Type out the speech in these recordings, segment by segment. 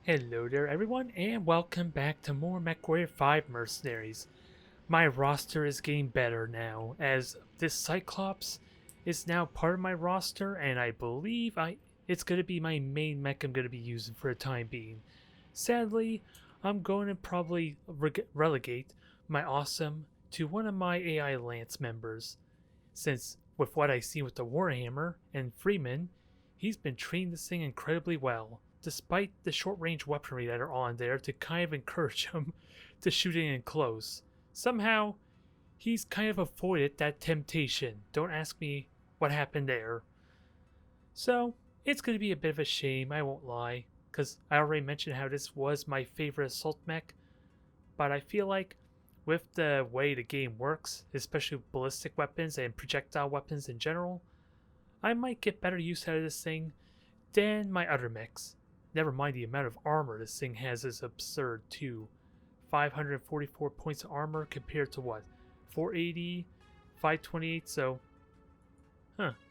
Hello there everyone and welcome back to more Mechwarrior 5 Mercenaries. My roster is getting better now as this Cyclops is now part of my roster and I believe it's going to be my main mech I'm going to be using for the time being. Sadly, I'm going to probably relegate my Awesome to one of my AI Lance members since with what I see with the Warhammer and Freeman, he's been treating this thing incredibly well despite the short-range weaponry that are on there to kind of encourage him to shoot in close. Somehow, he's kind of avoided that temptation. Don't ask me what happened there. So, it's going to be a bit of a shame, I won't lie, because I already mentioned how this was my favorite assault mech, but I feel like with the way the game works, especially with ballistic weapons and projectile weapons in general, I might get better use out of this thing than my other mechs. Never mind the amount of armor this thing has is absurd too. 544 points of armor compared to what? 480, 528, so...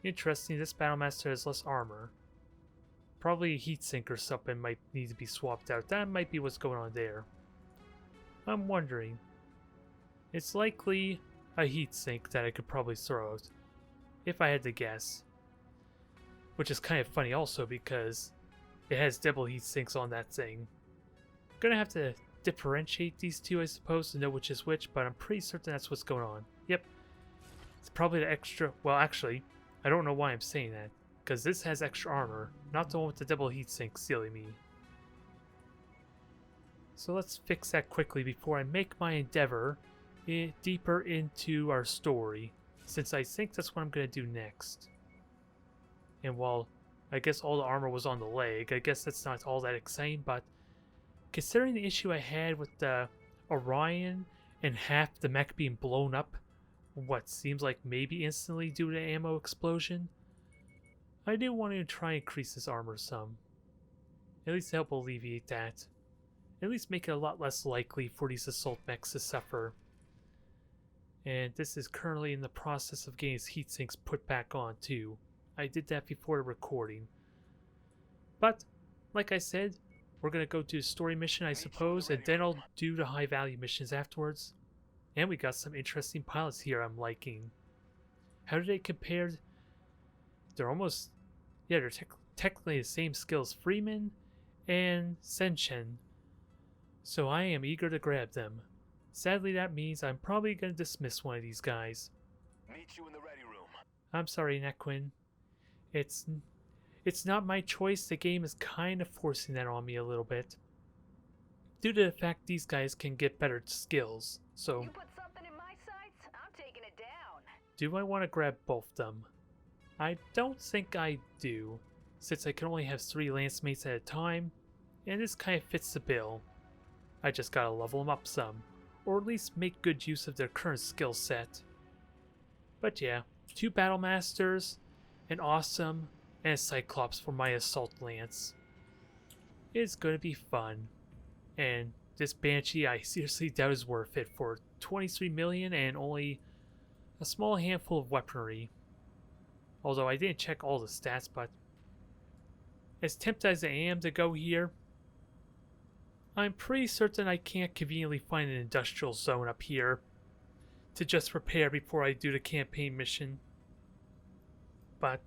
interesting, this Battlemaster has less armor. Probably a heatsink or something might need to be swapped out. That might be what's going on there. I'm wondering. It's likely a heatsink that I could probably throw out, if I had to guess. Which is kind of funny also because it has double heat sinks on that thing. Gonna have to differentiate these two, I suppose, to know which is which, but I'm pretty certain that's what's going on. Yep. It's probably the extra... Well, actually, I don't know why I'm saying that, because this has extra armor, not the one with the double heat sink, silly me. So let's fix that quickly before I make my endeavor deeper into our story, since I think that's what I'm going to do next. And while I guess all the armor was on the leg, I guess that's not all that exciting, but considering the issue I had with the Orion and half the mech being blown up, what seems like maybe instantly due to ammo explosion, I do want to try and increase this armor some. At least to help alleviate that. At least make it a lot less likely for these assault mechs to suffer. And this is currently in the process of getting his heat sinks put back on too. I did that before the recording. But, like I said, we're going to go do a story mission, I suppose, and then I'll do the high value missions afterwards. And we got some interesting pilots here I'm liking. How do they compare? They're almost... Yeah, they're technically the same skills, Freeman and Senshin. So I am eager to grab them. Sadly, that means I'm probably going to dismiss one of these guys. Meet you in the ready room. I'm sorry, Nequin. It's not my choice. The game is kind of forcing that on me a little bit. Due to the fact these guys can get better skills. So, you put something in my sights, I'm taking it down. Do I want to grab both of them? I don't think I do, since I can only have 3 lance mates at a time, and this kind of fits the bill. I just gotta level them up some, or at least make good use of their current skill set. But yeah, 2 Battlemasters, an Awesome, and a Cyclops for my Assault Lance. It's gonna be fun. And this Banshee I seriously doubt is worth it for 23 million and only a small handful of weaponry. Although I didn't check all the stats, but as tempted as I am to go here, I'm pretty certain I can't conveniently find an industrial zone up here to just prepare before I do the campaign mission. But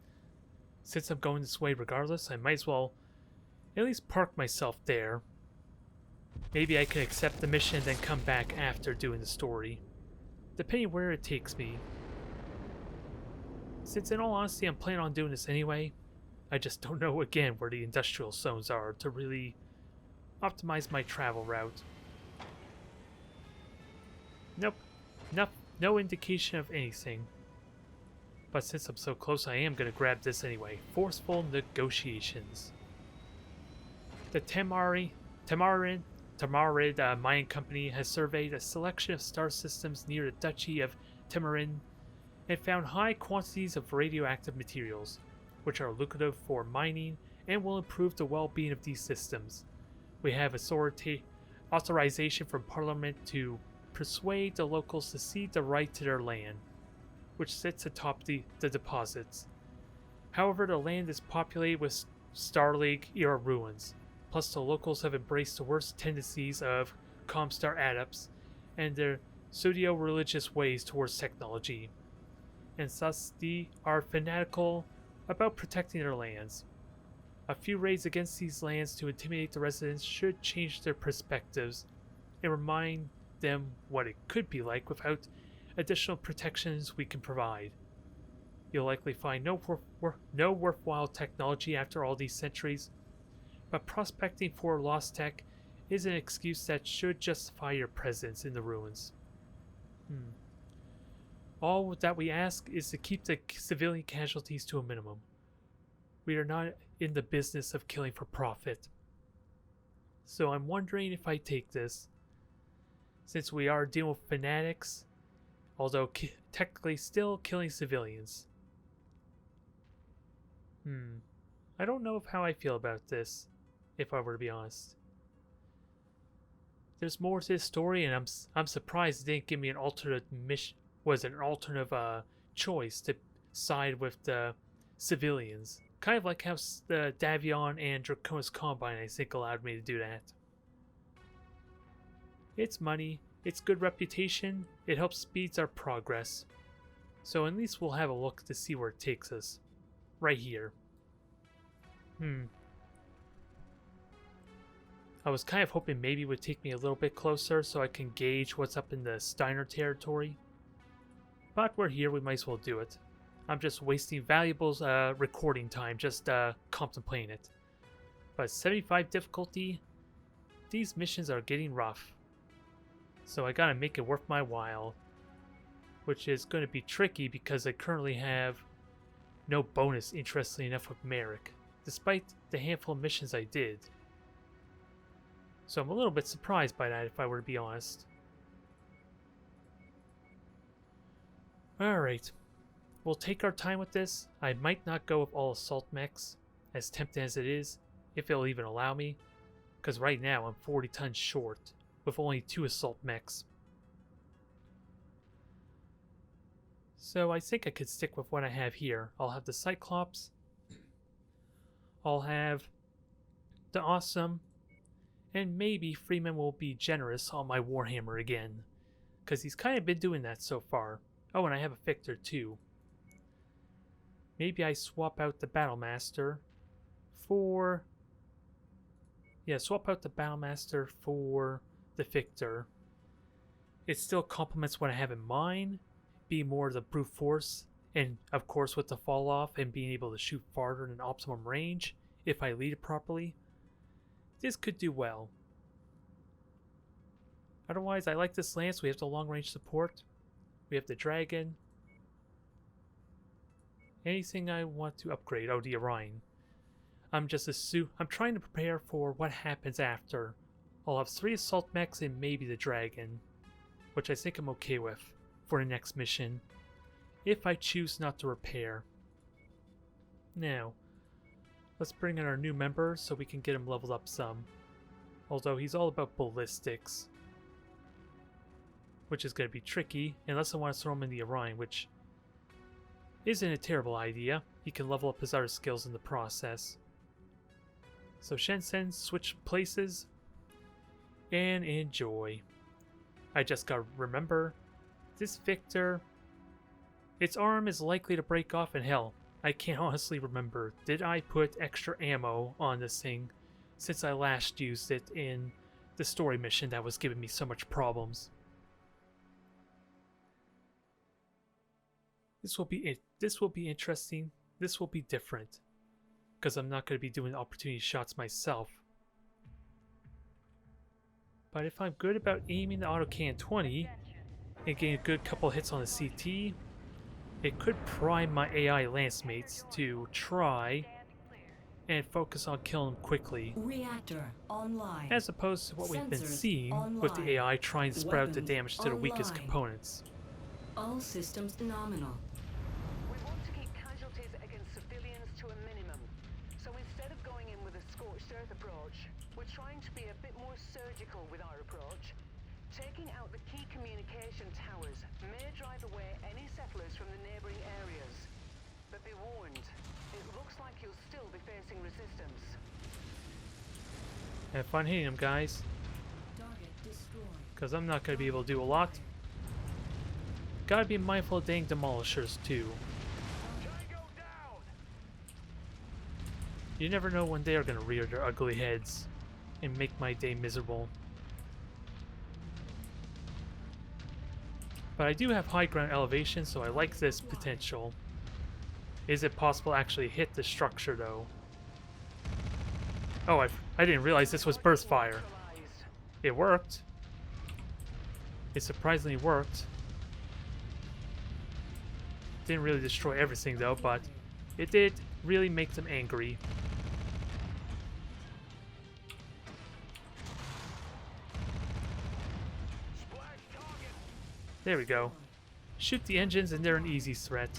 since I'm going this way regardless, I might as well at least park myself there. Maybe I can accept the mission and then come back after doing the story, depending where it takes me. Since in all honesty I'm planning on doing this anyway, I just don't know again where the industrial zones are to really optimize my travel route. Nope, no indication of anything. But since I'm so close, I am going to grab this anyway. Forceful negotiations. The Tamarid Mining Company has surveyed a selection of star systems near the Duchy of Tamarin and found high quantities of radioactive materials, which are lucrative for mining and will improve the well-being of these systems. We have authorization from Parliament to persuade the locals to cede the right to their land, which sits atop the deposits. However, the land is populated with Star League era ruins, Plus, the locals have embraced the worst tendencies of Comstar adepts and their pseudo-religious ways towards technology, and thus they are fanatical about protecting their lands. A few raids against these lands to intimidate the residents should change their perspectives and remind them what it could be like without additional protections we can provide. You'll likely find no worthwhile technology after all these centuries, but prospecting for lost tech is an excuse that should justify your presence in the ruins. All that we ask is to keep the civilian casualties to a minimum. We are not in the business of killing for profit. So I'm wondering if I take this, since we are dealing with fanatics, although technically still killing civilians. I don't know how I feel about this, if I were to be honest. There's more to this story, and I'm surprised it didn't give me an alternate mission. Was an alternative choice to side with the civilians, kind of like how the Davion and Draconis Combine, I think, allowed me to do that. It's money, it's good reputation, it helps speeds our progress. So at least we'll have a look to see where it takes us. Right here. I was kind of hoping maybe it would take me a little bit closer so I can gauge what's up in the Steiner territory. But we're here, we might as well do it. I'm just wasting valuable recording time just contemplating it. But 75 difficulty, these missions are getting rough. So I gotta make it worth my while. Which is going to be tricky because I currently have no bonus, interestingly enough, with Merrick, despite the handful of missions I did. So I'm a little bit surprised by that, if I were to be honest. Alright, we'll take our time with this. I might not go with all assault mechs, as tempting as it is, if it'll even allow me, because right now I'm 40 tons short, with only 2 assault mechs. So I think I could stick with what I have here. I'll have the Cyclops, I'll have the Awesome, and maybe Freeman will be generous on my Warhammer again, because he's kind of been doing that so far. Oh, and I have a Victor too. Maybe I swap out the Battlemaster for... Yeah, swap out the Battlemaster for the Victor. It still complements what I have in mind, be more the brute force, and of course with the fall off and being able to shoot farther in an optimum range if I lead it properly. This could do well. Otherwise, I like this lance. We have the long range support. We have the dragon. Anything I want to upgrade? Oh, the Orion. I'm trying to prepare for what happens after. I'll have 3 assault mechs and maybe the dragon, which I think I'm okay with for the next mission, if I choose not to repair. Now, let's bring in our new member so we can get him leveled up some. Although he's all about ballistics, which is going to be tricky unless I want to throw him in the Orion, which isn't a terrible idea. He can level up his other skills in the process. So Shensen, switch places and enjoy. I just gotta remember, this Victor, its arm is likely to break off, and hell, I can't honestly remember. Did I put extra ammo on this thing since I last used it in the story mission that was giving me so much problems? This will be interesting. This will be different, because I'm not going to be doing opportunity shots myself. But if I'm good about aiming the Autocannon 20 and getting a good couple hits on the CT, it could prime my AI lance mates to try and focus on killing them quickly. Reactor online. As opposed to what we've been Sensors seeing online. with the AI trying to spread out the Weapons damage to the weakest online. components. All systems nominal. We want to keep casualties against civilians to a minimum. So instead of going in with a scorched earth approach, we're trying to be a bit more surgical with our approach. Taking out the key communication towers may drive away any settlers from the neighboring areas. But be warned, it looks like you'll still be facing resistance. Have fun hitting them, guys. Because I'm not going to be able to do a lot. Gotta be mindful of dang demolishers, too. You never know when they are going to rear their ugly heads and make my day miserable. But I do have high ground elevation, so I like this potential. Is it possible to actually hit the structure, though? Oh, I didn't realize this was burst fire. It worked. It surprisingly worked. Didn't really destroy everything, though, but it did really make them angry. There we go. Shoot the engines and they're an easy threat.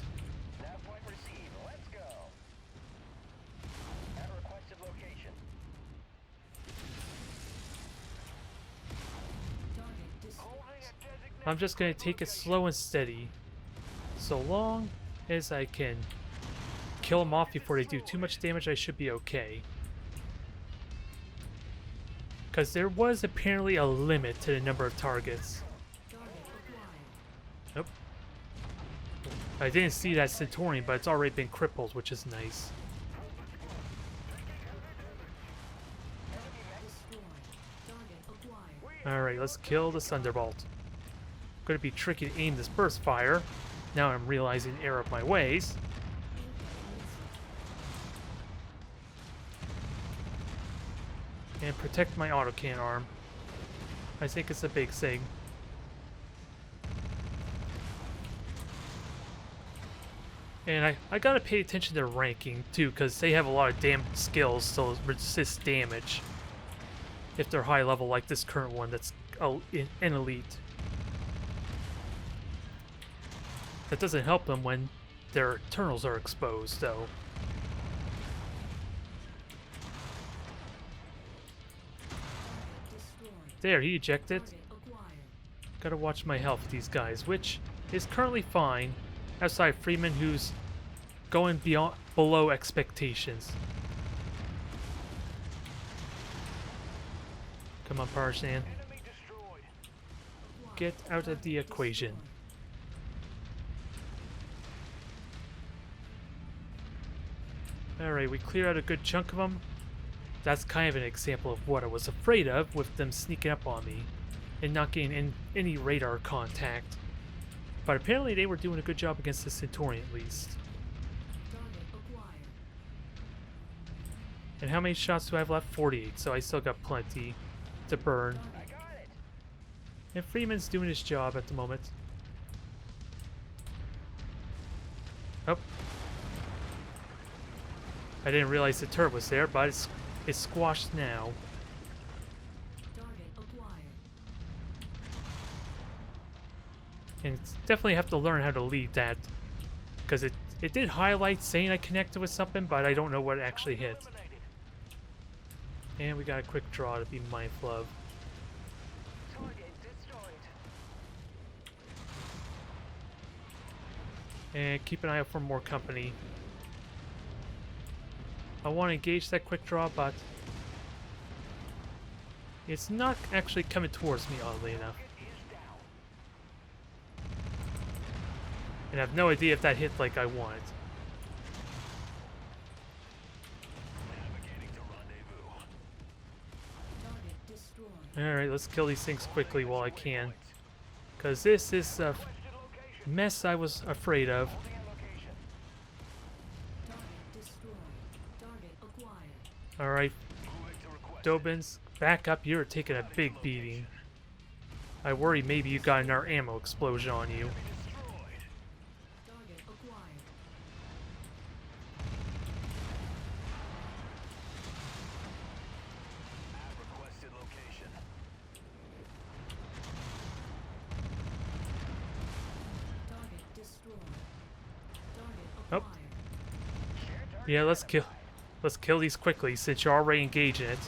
I'm just going to take it slow and steady. So long as I can kill them off before they do too much damage, I should be okay. Because there was apparently a limit to the number of targets. Nope. I didn't see that Centurion, but it's already been crippled, which is nice. Alright, let's kill the Thunderbolt. Going to be tricky to aim this burst fire. Now I'm realizing the error of my ways. And protect my autocannon arm. I think it's a big thing. And I gotta pay attention to their ranking too, because they have a lot of damn skills to resist damage. If they're high level like this current one that's an elite. That doesn't help them when their internals are exposed, though. There, he ejected. Gotta watch my health with these guys, which is currently fine, outside Freeman, who's going below expectations. Come on, Parsan. Get out of the equation. Alright, we cleared out a good chunk of them. That's kind of an example of what I was afraid of, with them sneaking up on me and not getting any radar contact. But apparently they were doing a good job against the Centurion, at least. And how many shots do I have left? 48, so I still got plenty to burn. And Freeman's doing his job at the moment. Oh. I didn't realize the turret was there, but it's squashed now. And definitely have to learn how to lead that, because it did highlight saying I connected with something, but I don't know what actually hit. And we got a quick draw to be mindful of. And keep an eye out for more company. I want to engage that quick draw, but it's not actually coming towards me, oddly enough. And I have no idea if that hit like I wanted. Alright, let's kill these things quickly while I can. Because this is a mess I was afraid of. Alright, Dobbins, back up. You're taking a big beating. I worry maybe you got another ammo explosion on you. Oh. Yeah, let's kill these quickly since you're already engaged in it.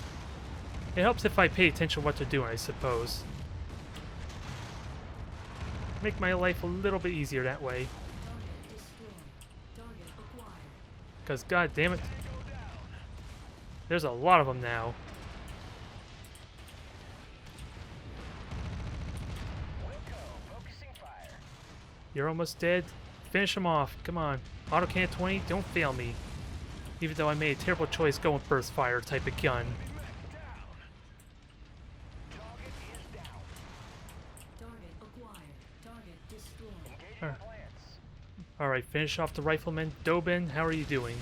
It helps if I pay attention to what they're doing, I suppose. Make my life a little bit easier that way. Because god damn it, there's a lot of them now. You're almost dead. Finish him off. Come on. Autocannon 20, don't fail me. Even though I made a terrible choice going burst fire type of gun. Target acquired. Target destroyed. Alright, finish off the rifleman. Dobin, how are you doing?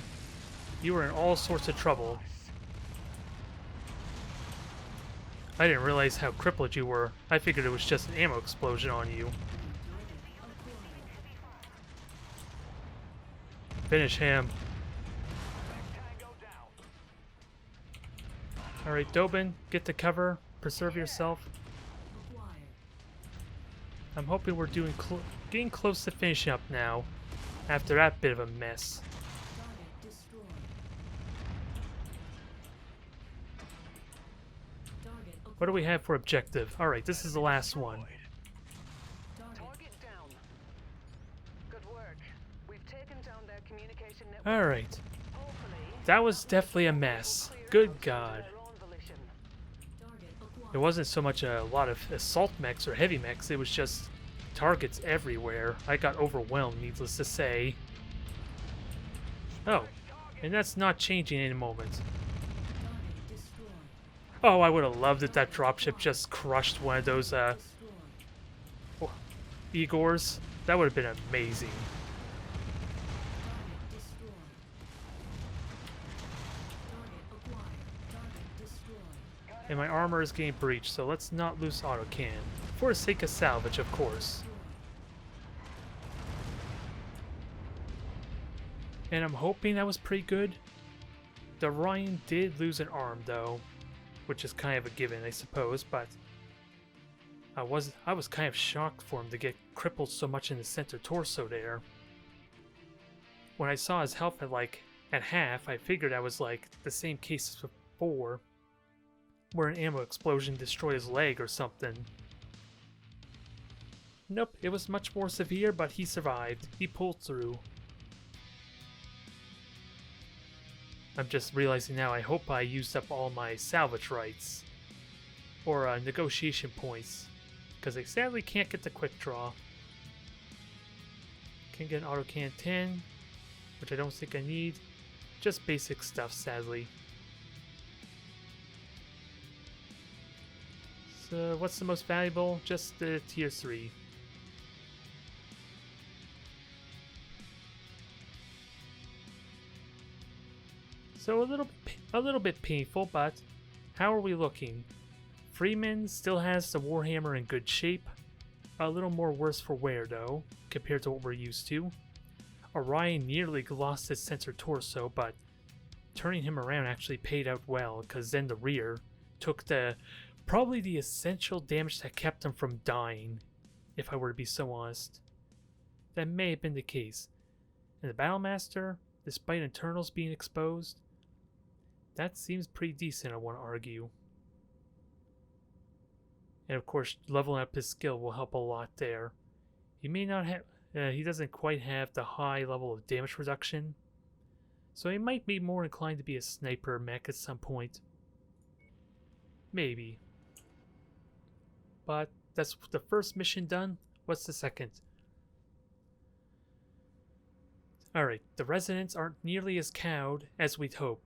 You were in all sorts of trouble. I didn't realize how crippled you were. I figured it was just an ammo explosion on you. Finish him. Alright, Dobin, get to cover. Preserve yourself. I'm hoping we're getting close to finishing up now. After that bit of a mess. What do we have for objective? Alright, this is the last one. Target down. Good work. We've taken down their communication network. Alright. Hopefully, That was definitely a mess. Good God. their own volition. It wasn't so much a lot of assault mechs or heavy mechs, it was just targets everywhere. I got overwhelmed, needless to say. Oh, and that's not changing in a moment. Oh, I would have loved it that dropship just crushed one of those Igors. That would have been amazing. And my armor is getting breached, so let's not lose Autocannon. For the sake of salvage, of course. And I'm hoping that was pretty good. The Orion did lose an arm, though, which is kind of a given, I suppose, but I was kind of shocked for him to get crippled so much in the center torso there. When I saw his health at half, I figured that was like the same case as before, where an ammo explosion destroyed his leg or something. Nope, it was much more severe, but he survived. He pulled through. I'm just realizing now, I hope I used up all my salvage rights. Or negotiation points. Because I sadly can't get the quick draw. Can't get an Autocannon 10, which I don't think I need. Just basic stuff, sadly. So, what's the most valuable? Just the tier 3. So a little bit painful, but how are we looking? Freeman still has the Warhammer in good shape. A little more worse for wear though, compared to what we're used to. Orion nearly lost his center torso, but turning him around actually paid out well, because then the rear took probably the essential damage that kept him from dying, if I were to be so honest. That may have been the case. And the Battlemaster, despite internals being exposed, that seems pretty decent, I want to argue. And of course, leveling up his skill will help a lot there. He may not have, he doesn't quite have the high level of damage reduction, so he might be more inclined to be a sniper mech at some point. Maybe. But that's the first mission done. What's the second? Alright, the residents aren't nearly as cowed as we'd hope.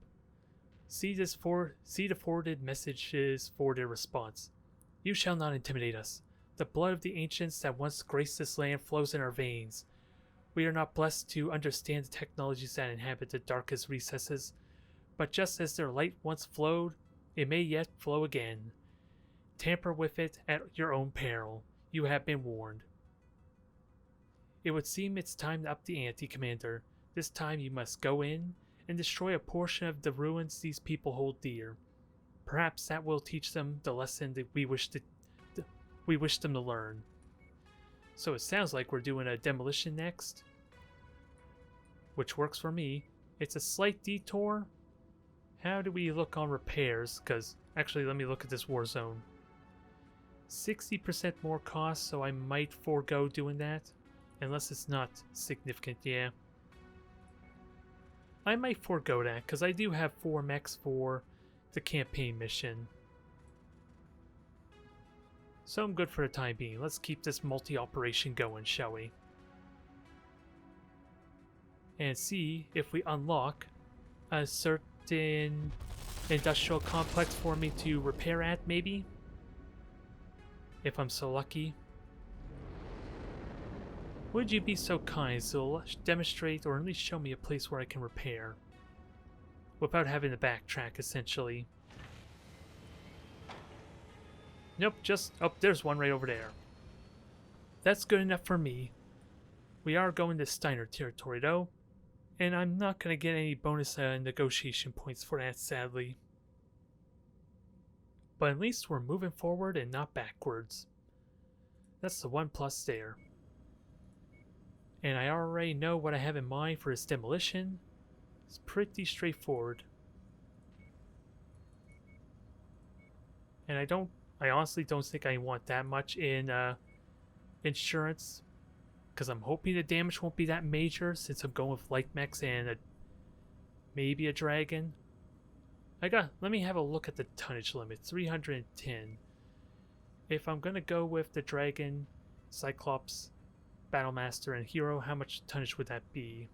See the forwarded messages for their response. You shall not intimidate us. The blood of the ancients that once graced this land flows in our veins. We are not blessed to understand the technologies that inhabit the darkest recesses, but just as their light once flowed, it may yet flow again. Tamper with it at your own peril. You have been warned. It would seem it's time to up the ante, Commander. This time you must go in and destroy a portion of the ruins these people hold dear. Perhaps that will teach them the lesson that we wish them to learn. So it sounds like we're doing a demolition next, which works for me. It's a slight detour. How do we look on repairs? Because actually, let me look at this war zone. 60% more cost, so I might forego doing that. Unless it's not significant, yeah. I might forego that, because I do have 4 mechs for the campaign mission. So I'm good for the time being. Let's keep this multi-operation going, shall we? and see if we unlock a certain industrial complex for me to repair at, maybe? If I'm so lucky. Would you be so kind to demonstrate or at least show me a place where I can repair? Without having to backtrack, essentially. Nope, just... oh, there's one right over there. That's good enough for me. We are going to Steiner territory, though. And I'm not going to get any bonus negotiation points for that, sadly. But at least we're moving forward and not backwards. That's the one plus there. And I already know what I have in mind for its demolition. It's pretty straightforward. And I honestly don't think I want that much in insurance. Because I'm hoping the damage won't be that major since I'm going with light mechs and maybe a dragon. Let me have a look at the tonnage limit, 310. If I'm gonna go with the dragon, Cyclops, Battlemaster, and Hero, how much tonnage would that be?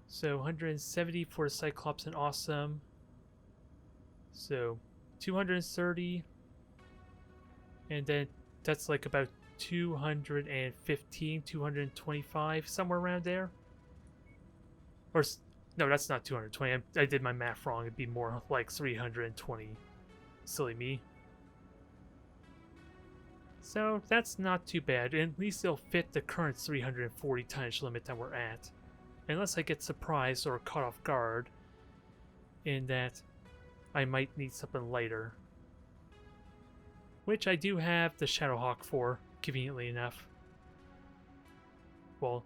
So 170 for Cyclops and Awesome. So 230. And then that's like about 215, 225, somewhere around there. Or no, that's not 220. I did my math wrong. It'd be more like 320. Silly me. So that's not too bad. And at least it'll fit the current 340 tonnage limit that we're at. Unless I get surprised or caught off guard in that I might need something lighter. Which I do have the Shadowhawk for, conveniently enough. Well,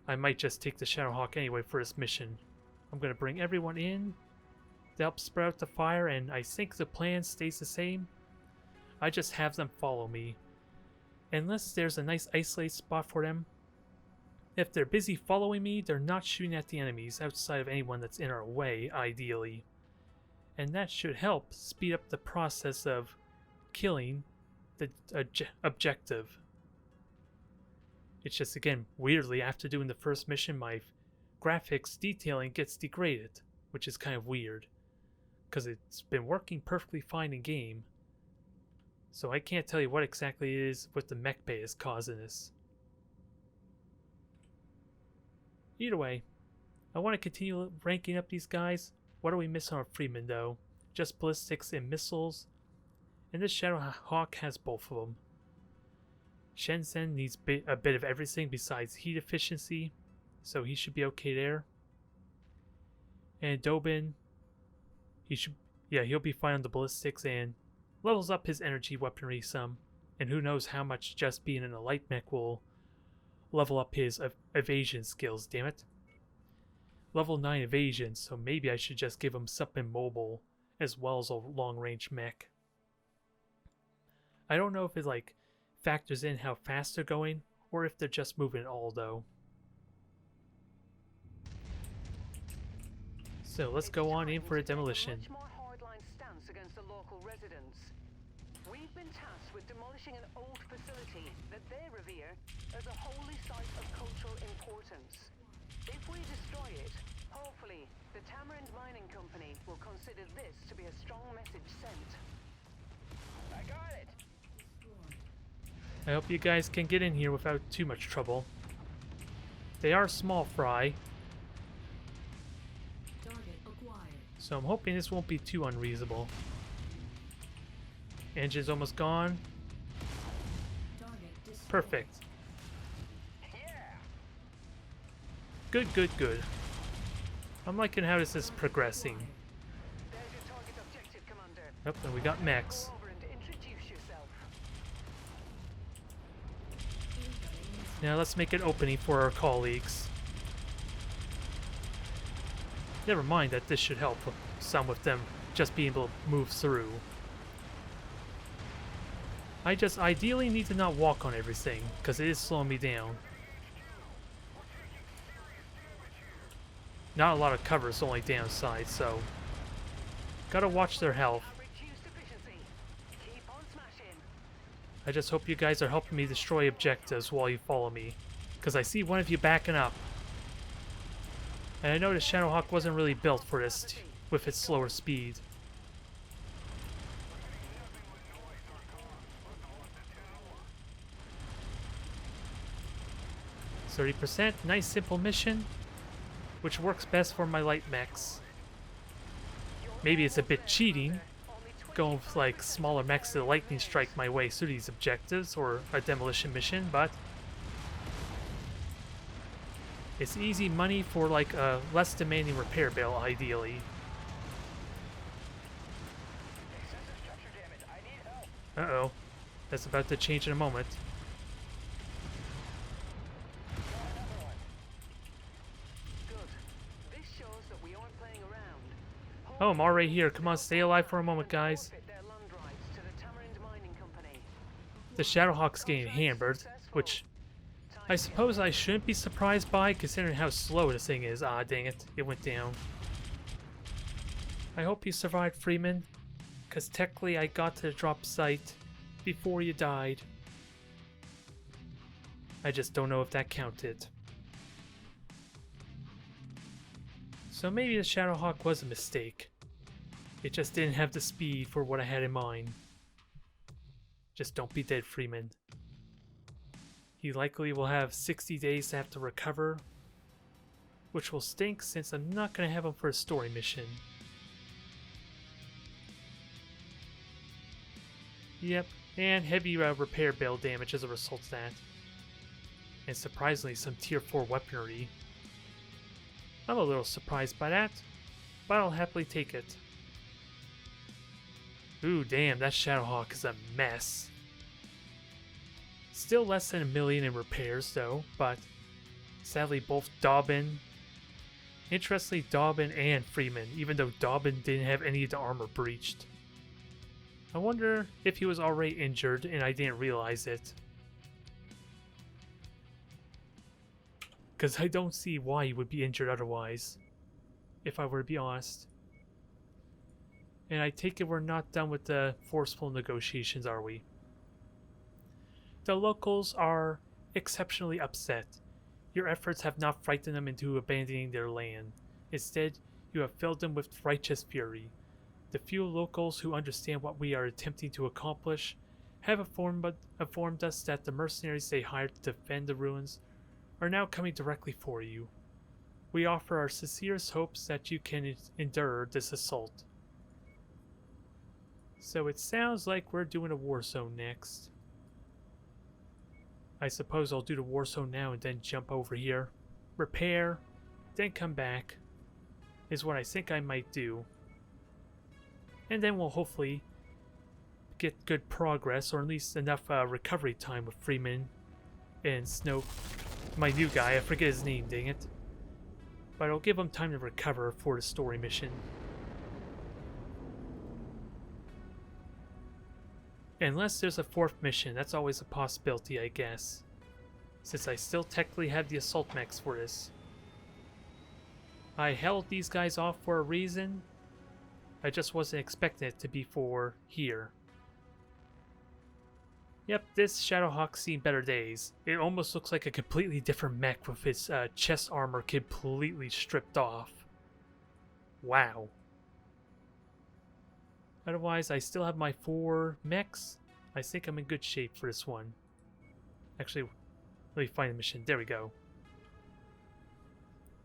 I might just take the Shadowhawk anyway for this mission. I'm going to bring everyone in to help spread out the fire, and I think the plan stays the same. I just have them follow me. Unless there's a nice isolated spot for them. If they're busy following me, they're not shooting at the enemies outside of anyone that's in our way, ideally. And that should help speed up the process of killing the objective. It's just, again, weirdly, after doing the first mission, my graphics detailing gets degraded, which is kind of weird, because it's been working perfectly fine in game. So I can't tell you what exactly it is with the mech bay is causing this. Either way, I want to continue ranking up these guys. What do we miss on our Freeman, though? Just ballistics and missiles. And this Shadowhawk has both of them. Shenzhen needs a bit of everything besides heat efficiency, so he should be okay there. And Dobin, he'll be fine on the ballistics and levels up his energy weaponry some. And who knows how much just being in a light mech will level up his evasion skills, damn it. Level 9 evasion, so maybe I should just give him something mobile as well as a long-range mech. I don't know if it factors in how fast they're going or if they're just moving at all, though. So let's go on in for a demolition. Much more hardline stance against the local residents. We've been tasked with demolishing an old facility that they revere as a holy site of cultural importance. If we destroy it, hopefully the Tamarind Mining Company will consider this to be a strong message sent. I got it. I hope you guys can get in here without too much trouble. They are small fry, so I'm hoping this won't be too unreasonable. Engine's almost gone. Perfect. Good, good, good. I'm liking how this is progressing. There's your target objective, Commander. Yep, and we got mechs. Go over and introduce yourself. Now let's make an opening for our colleagues. Never mind that this should help some with them just being able to move through. I just ideally need to not walk on everything, because it is slowing me down. Not a lot of cover is the only downside, so gotta watch their health. I just hope you guys are helping me destroy objectives while you follow me, because I see one of you backing up. And I know the Shadowhawk wasn't really built for this with its slower speed. 30%, nice simple mission, which works best for my light mechs. Maybe it's a bit cheating, going with like smaller mechs to lightning strike my way through these objectives or a demolition mission, but it's easy money for like a less demanding repair bill, ideally. Uh-oh, that's about to change in a moment. Oh, I'm already here. Come on, stay alive for a moment, guys. The Shadowhawk's getting hammered, which I suppose I shouldn't be surprised by, considering how slow this thing is. Ah, dang it. It went down. I hope you survived, Freeman, because technically I got to the drop site before you died. I just don't know if that counted. So maybe the Shadowhawk was a mistake. It just didn't have the speed for what I had in mind. Just don't be dead, Freeman. He likely will have 60 days to have to recover, which will stink since I'm not going to have him for a story mission. Yep, and heavy repair bill damage as a result of that. And surprisingly, some tier 4 weaponry. I'm a little surprised by that, but I'll happily take it. Ooh, damn, that Shadowhawk is a mess. Still less than 1 million in repairs, though, but sadly both Dobbin, interestingly Dobbin and Freeman, even though Dobbin didn't have any of the armor breached. I wonder if he was already injured and I didn't realize it. Because I don't see why he would be injured otherwise, if I were to be honest. And I take it we're not done with the forceful negotiations, are we? The locals are exceptionally upset. Your efforts have not frightened them into abandoning their land. Instead, you have filled them with righteous fury. The few locals who understand what we are attempting to accomplish have informed us that the mercenaries they hired to defend the ruins are now coming directly for you. We offer our sincerest hopes that you can endure this assault. So it sounds like we're doing a war zone next. I suppose I'll do the war zone now and then jump over here, repair, then come back, is what I think I might do. And then we'll hopefully get good progress, or at least enough recovery time with Freeman and Snoke. My new guy, I forget his name, dang it. But I'll give him time to recover for the story mission. Unless there's a 4th mission, that's always a possibility, I guess. Since I still technically have the assault mechs for this. I held these guys off for a reason. I just wasn't expecting it to be for here. Yep, this Shadowhawk's seen better days. It almost looks like a completely different mech with its chest armor completely stripped off. Wow. Otherwise, I still have my 4 mechs. I think I'm in good shape for this one. Actually, let me find the mission. There we go.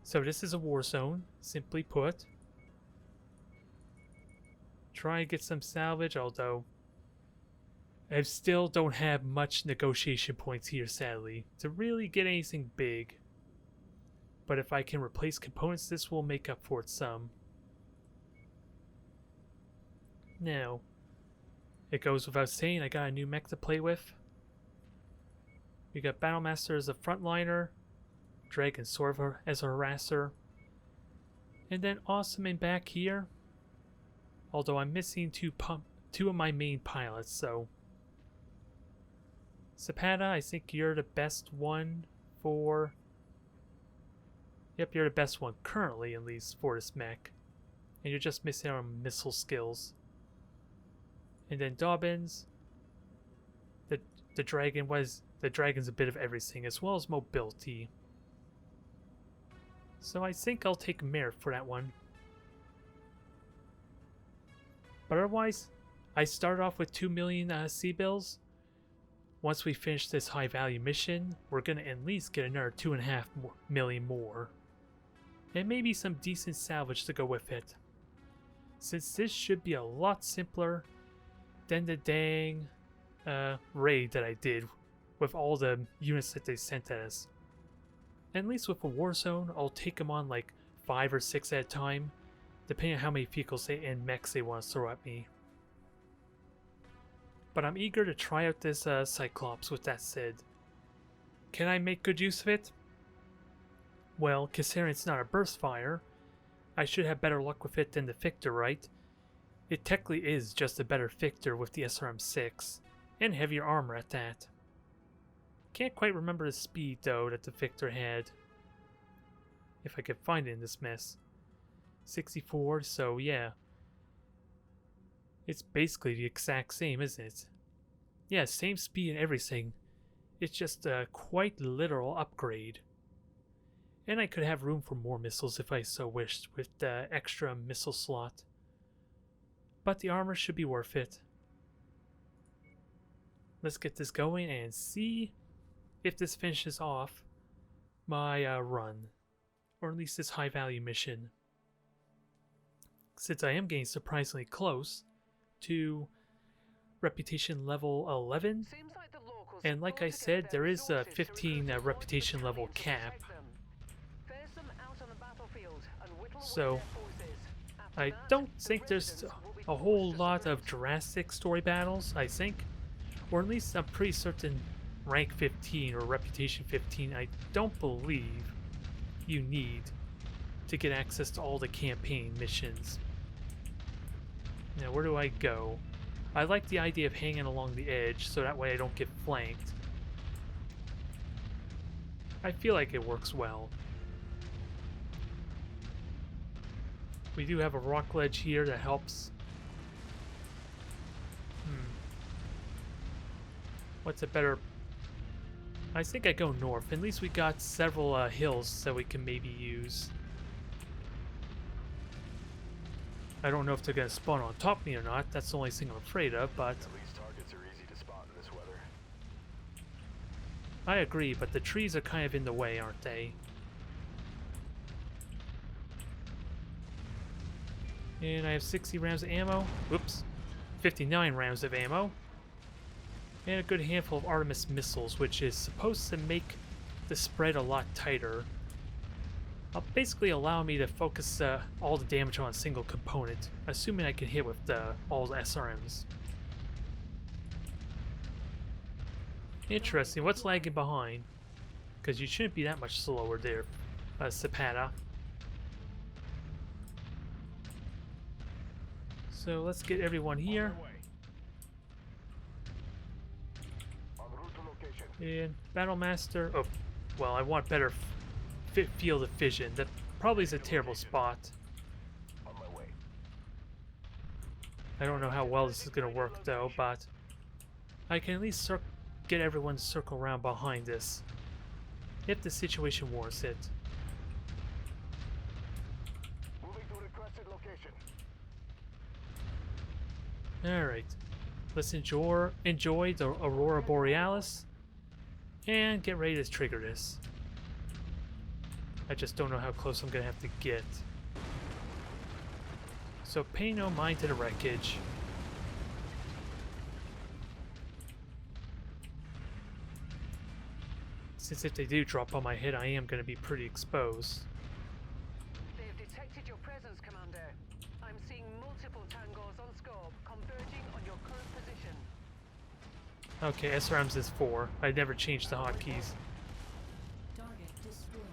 So this is a war zone, simply put. Try and get some salvage, although I still don't have much negotiation points here, sadly, to really get anything big. But if I can replace components, this will make up for it some. Now, it goes without saying, I got a new mech to play with. We got Battlemaster as a frontliner, Dragon Sword as a harasser, and then Awesome back here. Although I'm missing two of my main pilots, so Zapata, I think you're the best one for... Yep, you're the best one currently, at least, for this mech. And you're just missing our missile skills. And then Dobbins, the dragon was... The dragon's a bit of everything, as well as mobility. So I think I'll take Mare for that one. But otherwise, I started off with 2 million C-bills. Once we finish this high value mission, we're gonna at least get another 2.5 million more. And maybe some decent salvage to go with it. Since this should be a lot simpler than the dang raid that I did with all the units that they sent at us. At least with a war zone, I'll take them on like 5 or 6 at a time, depending on how many vehicles and mechs they want to throw at me. But I'm eager to try out this Cyclops with that said. Can I make good use of it? Well, considering it's not a burst fire, I should have better luck with it than the Victor, right? It technically is just a better Victor with the SRM-6, and heavier armor at that. Can't quite remember the speed though that the Victor had. If I could find it in this mess. 64, so yeah. It's basically the exact same, isn't it? Yeah, same speed and everything. It's just a quite literal upgrade. And I could have room for more missiles if I so wished with the extra missile slot. But the armor should be worth it. Let's get this going and see if this finishes off my run. Or at least this high value mission. Since I am getting surprisingly close to reputation level 11. And like I said, there is a 15 reputation level cap. So I don't think there's a whole lot of drastic story battles, I think. Or at least I'm pretty certain rank 15 or reputation 15 I don't believe you need to get access to all the campaign missions. Now where do I go? I like the idea of hanging along the edge so that way I don't get flanked. I feel like it works well. We do have a rock ledge here that helps. What's a better... I think I go north. At least we got several hills that we can maybe use. I don't know if they're going to spawn on top of me or not. That's the only thing I'm afraid of, but... At least targets are easy to spot in this weather. I agree, but the trees are kind of in the way, aren't they? And I have 60 rounds of ammo. Whoops. 59 rounds of ammo. And a good handful of Artemis missiles, which is supposed to make the spread a lot tighter. Basically allow me to focus all the damage on a single component, assuming I can hit with all the SRMs. Interesting. What's lagging behind? Because you shouldn't be that much slower there, Zapata. So let's get everyone here. And Battlemaster. Oh, well, I want better field of vision. That probably is a terrible spot. I don't know how well this is going to work though, but I can at least get everyone to circle around behind this if the situation warrants it. Alright, let's enjoy the Aurora Borealis and get ready to trigger this. I just don't know how close I'm going to have to get. So pay no mind to the wreckage. Since if they do drop on my head, I am going to be pretty exposed. They've detected your presence, Commander. I'm seeing multiple tangos on scope converging on your current position. Okay, SRMs is 4. I never changed the hotkeys. Target destroyed.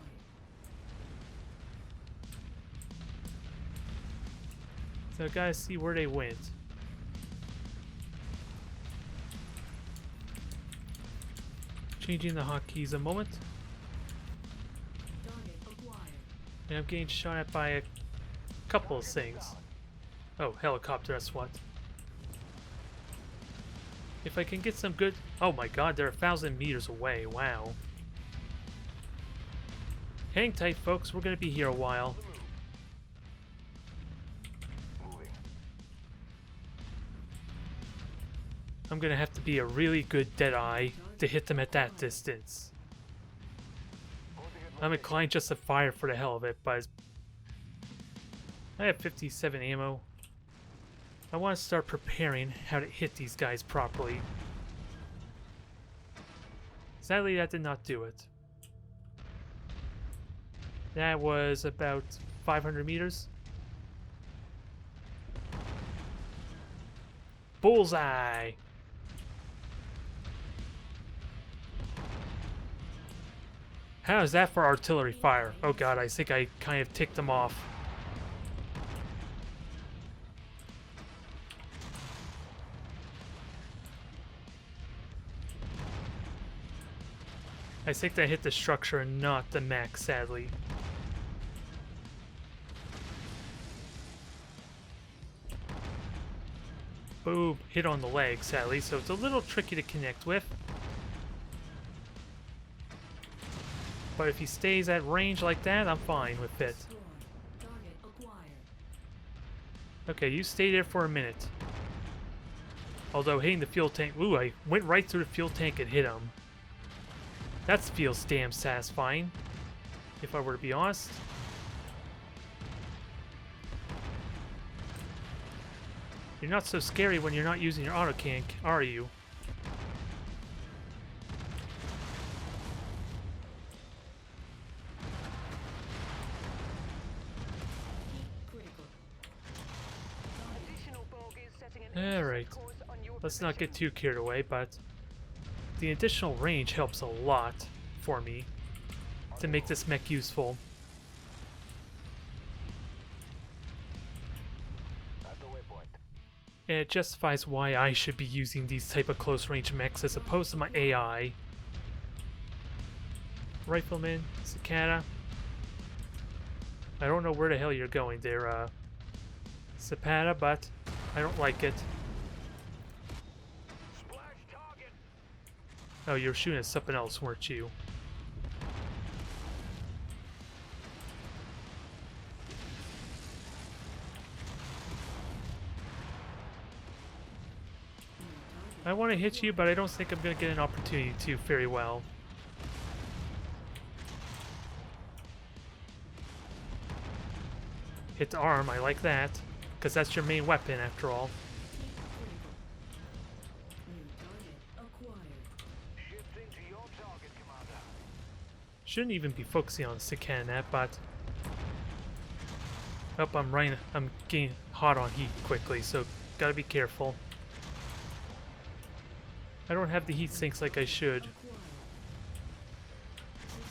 So I gotta see where they went. Changing the hotkeys a moment. Target acquired. And I'm getting shot at by a couple of things. Oh, helicopter, that's what. If I can get some good... Oh my god, they're 1,000 meters away, wow. Hang tight, folks. We're gonna be here a while. Moving. I'm gonna have to be a really good Deadeye to hit them at that distance. I'm inclined just to fire for the hell of it, but I have 57 ammo. I want to start preparing how to hit these guys properly. Sadly, that did not do it. That was about 500 meters. Bullseye! How is that for artillery fire? Oh god, I think I kind of ticked them off. I think that hit the structure and not the mech, sadly. Boom, hit on the leg, sadly, so it's a little tricky to connect with. But if he stays at range like that, I'm fine with it. Destroyed. Target acquired. Okay, you stay there for a minute. Although hitting the fuel tank... Ooh, I went right through the fuel tank and hit him. That feels damn satisfying, if I were to be honest. You're not so scary when you're not using your autocannon, are you? Heat critical. Additional bogies setting an Alright, intercept course on your let's not get position. too carried away, but the additional range helps a lot for me to make this mech useful. At the waypoint. And it justifies why I should be using these type of close range mechs as opposed to my AI. Rifleman, Cicada. I don't know where the hell you're going there, Cicada, but I don't like it. Splash target. Oh, you were shooting at something else, weren't you? I want to hit you, but I don't think I'm going to get an opportunity to very well. Hit the arm, I like that, because that's your main weapon after all. New target acquired. Shifting to your target, Commander. Shouldn't even be focusing on Cyclop, but... Oh, I'm getting hot on heat quickly, so gotta be careful. I don't have the heat sinks like I should. Acquired. System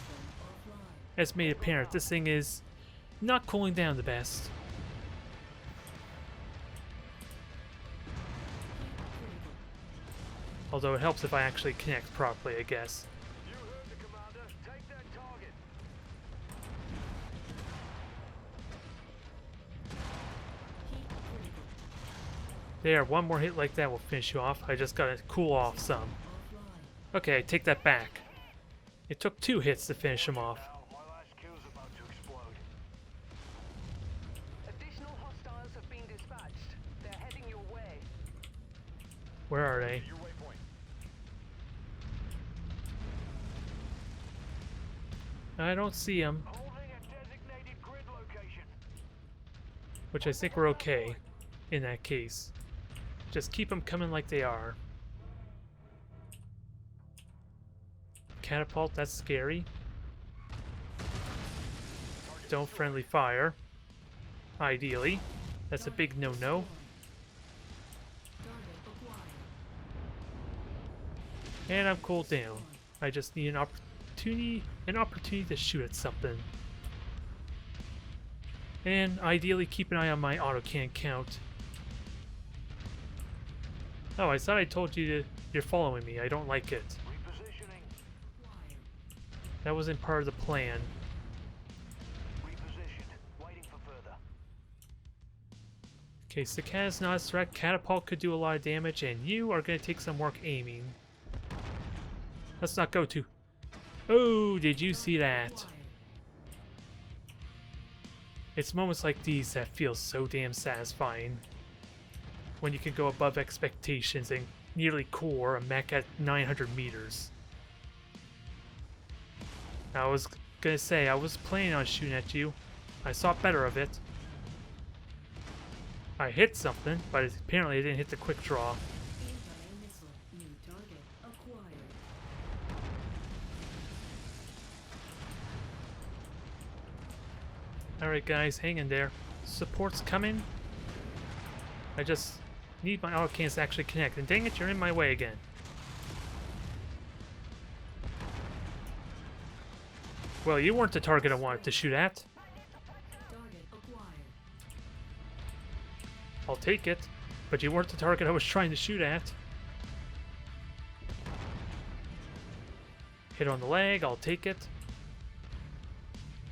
offline. As made apparent, this thing is not cooling down the best. Heat critical. Although it helps if I actually connect properly, I guess. You heard the commander. Take that target. Heat critical. There, one more hit like that will finish you off. I just gotta cool off some. Offline. Okay, I take that back. It took 2 hits to finish him off. Now, my last kill's about to explode. Additional hostiles have been dispatched. They're heading your way. Where are they? Your waypoint. I don't see them, Holding a designated grid location. which I think we're okay in that case. Just keep them coming like they are. Catapult, that's scary. Don't friendly fire. Ideally. That's a big no-no. Target acquired. And I'm cooled down. I just need an opportunity to shoot at something. And ideally keep an eye on my autocannon count. Oh, I thought I told you to... You're following me. I don't like it. Repositioning. Acquired. That wasn't part of the plan. Repositioned. Waiting for further. Okay, Cicada's not a threat. Catapult could do a lot of damage, and you are going to take some work aiming. Let's not go too... Oh, did you see that? Acquired. It's moments like these that feel so damn satisfying. When you can go above expectations and nearly core a mech at 900 meters. I was gonna say, I was planning on shooting at you. I saw better of it. I hit something, but apparently I didn't hit the quick draw. Incoming missile. New target acquired. Alright guys, hang in there. Support's coming. I just need my autocannons to actually connect. And dang it, you're in my way again. Well, you weren't the target I wanted to shoot at. Target acquired. I'll take it. But you weren't the target I was trying to shoot at. Hit on the leg, I'll take it.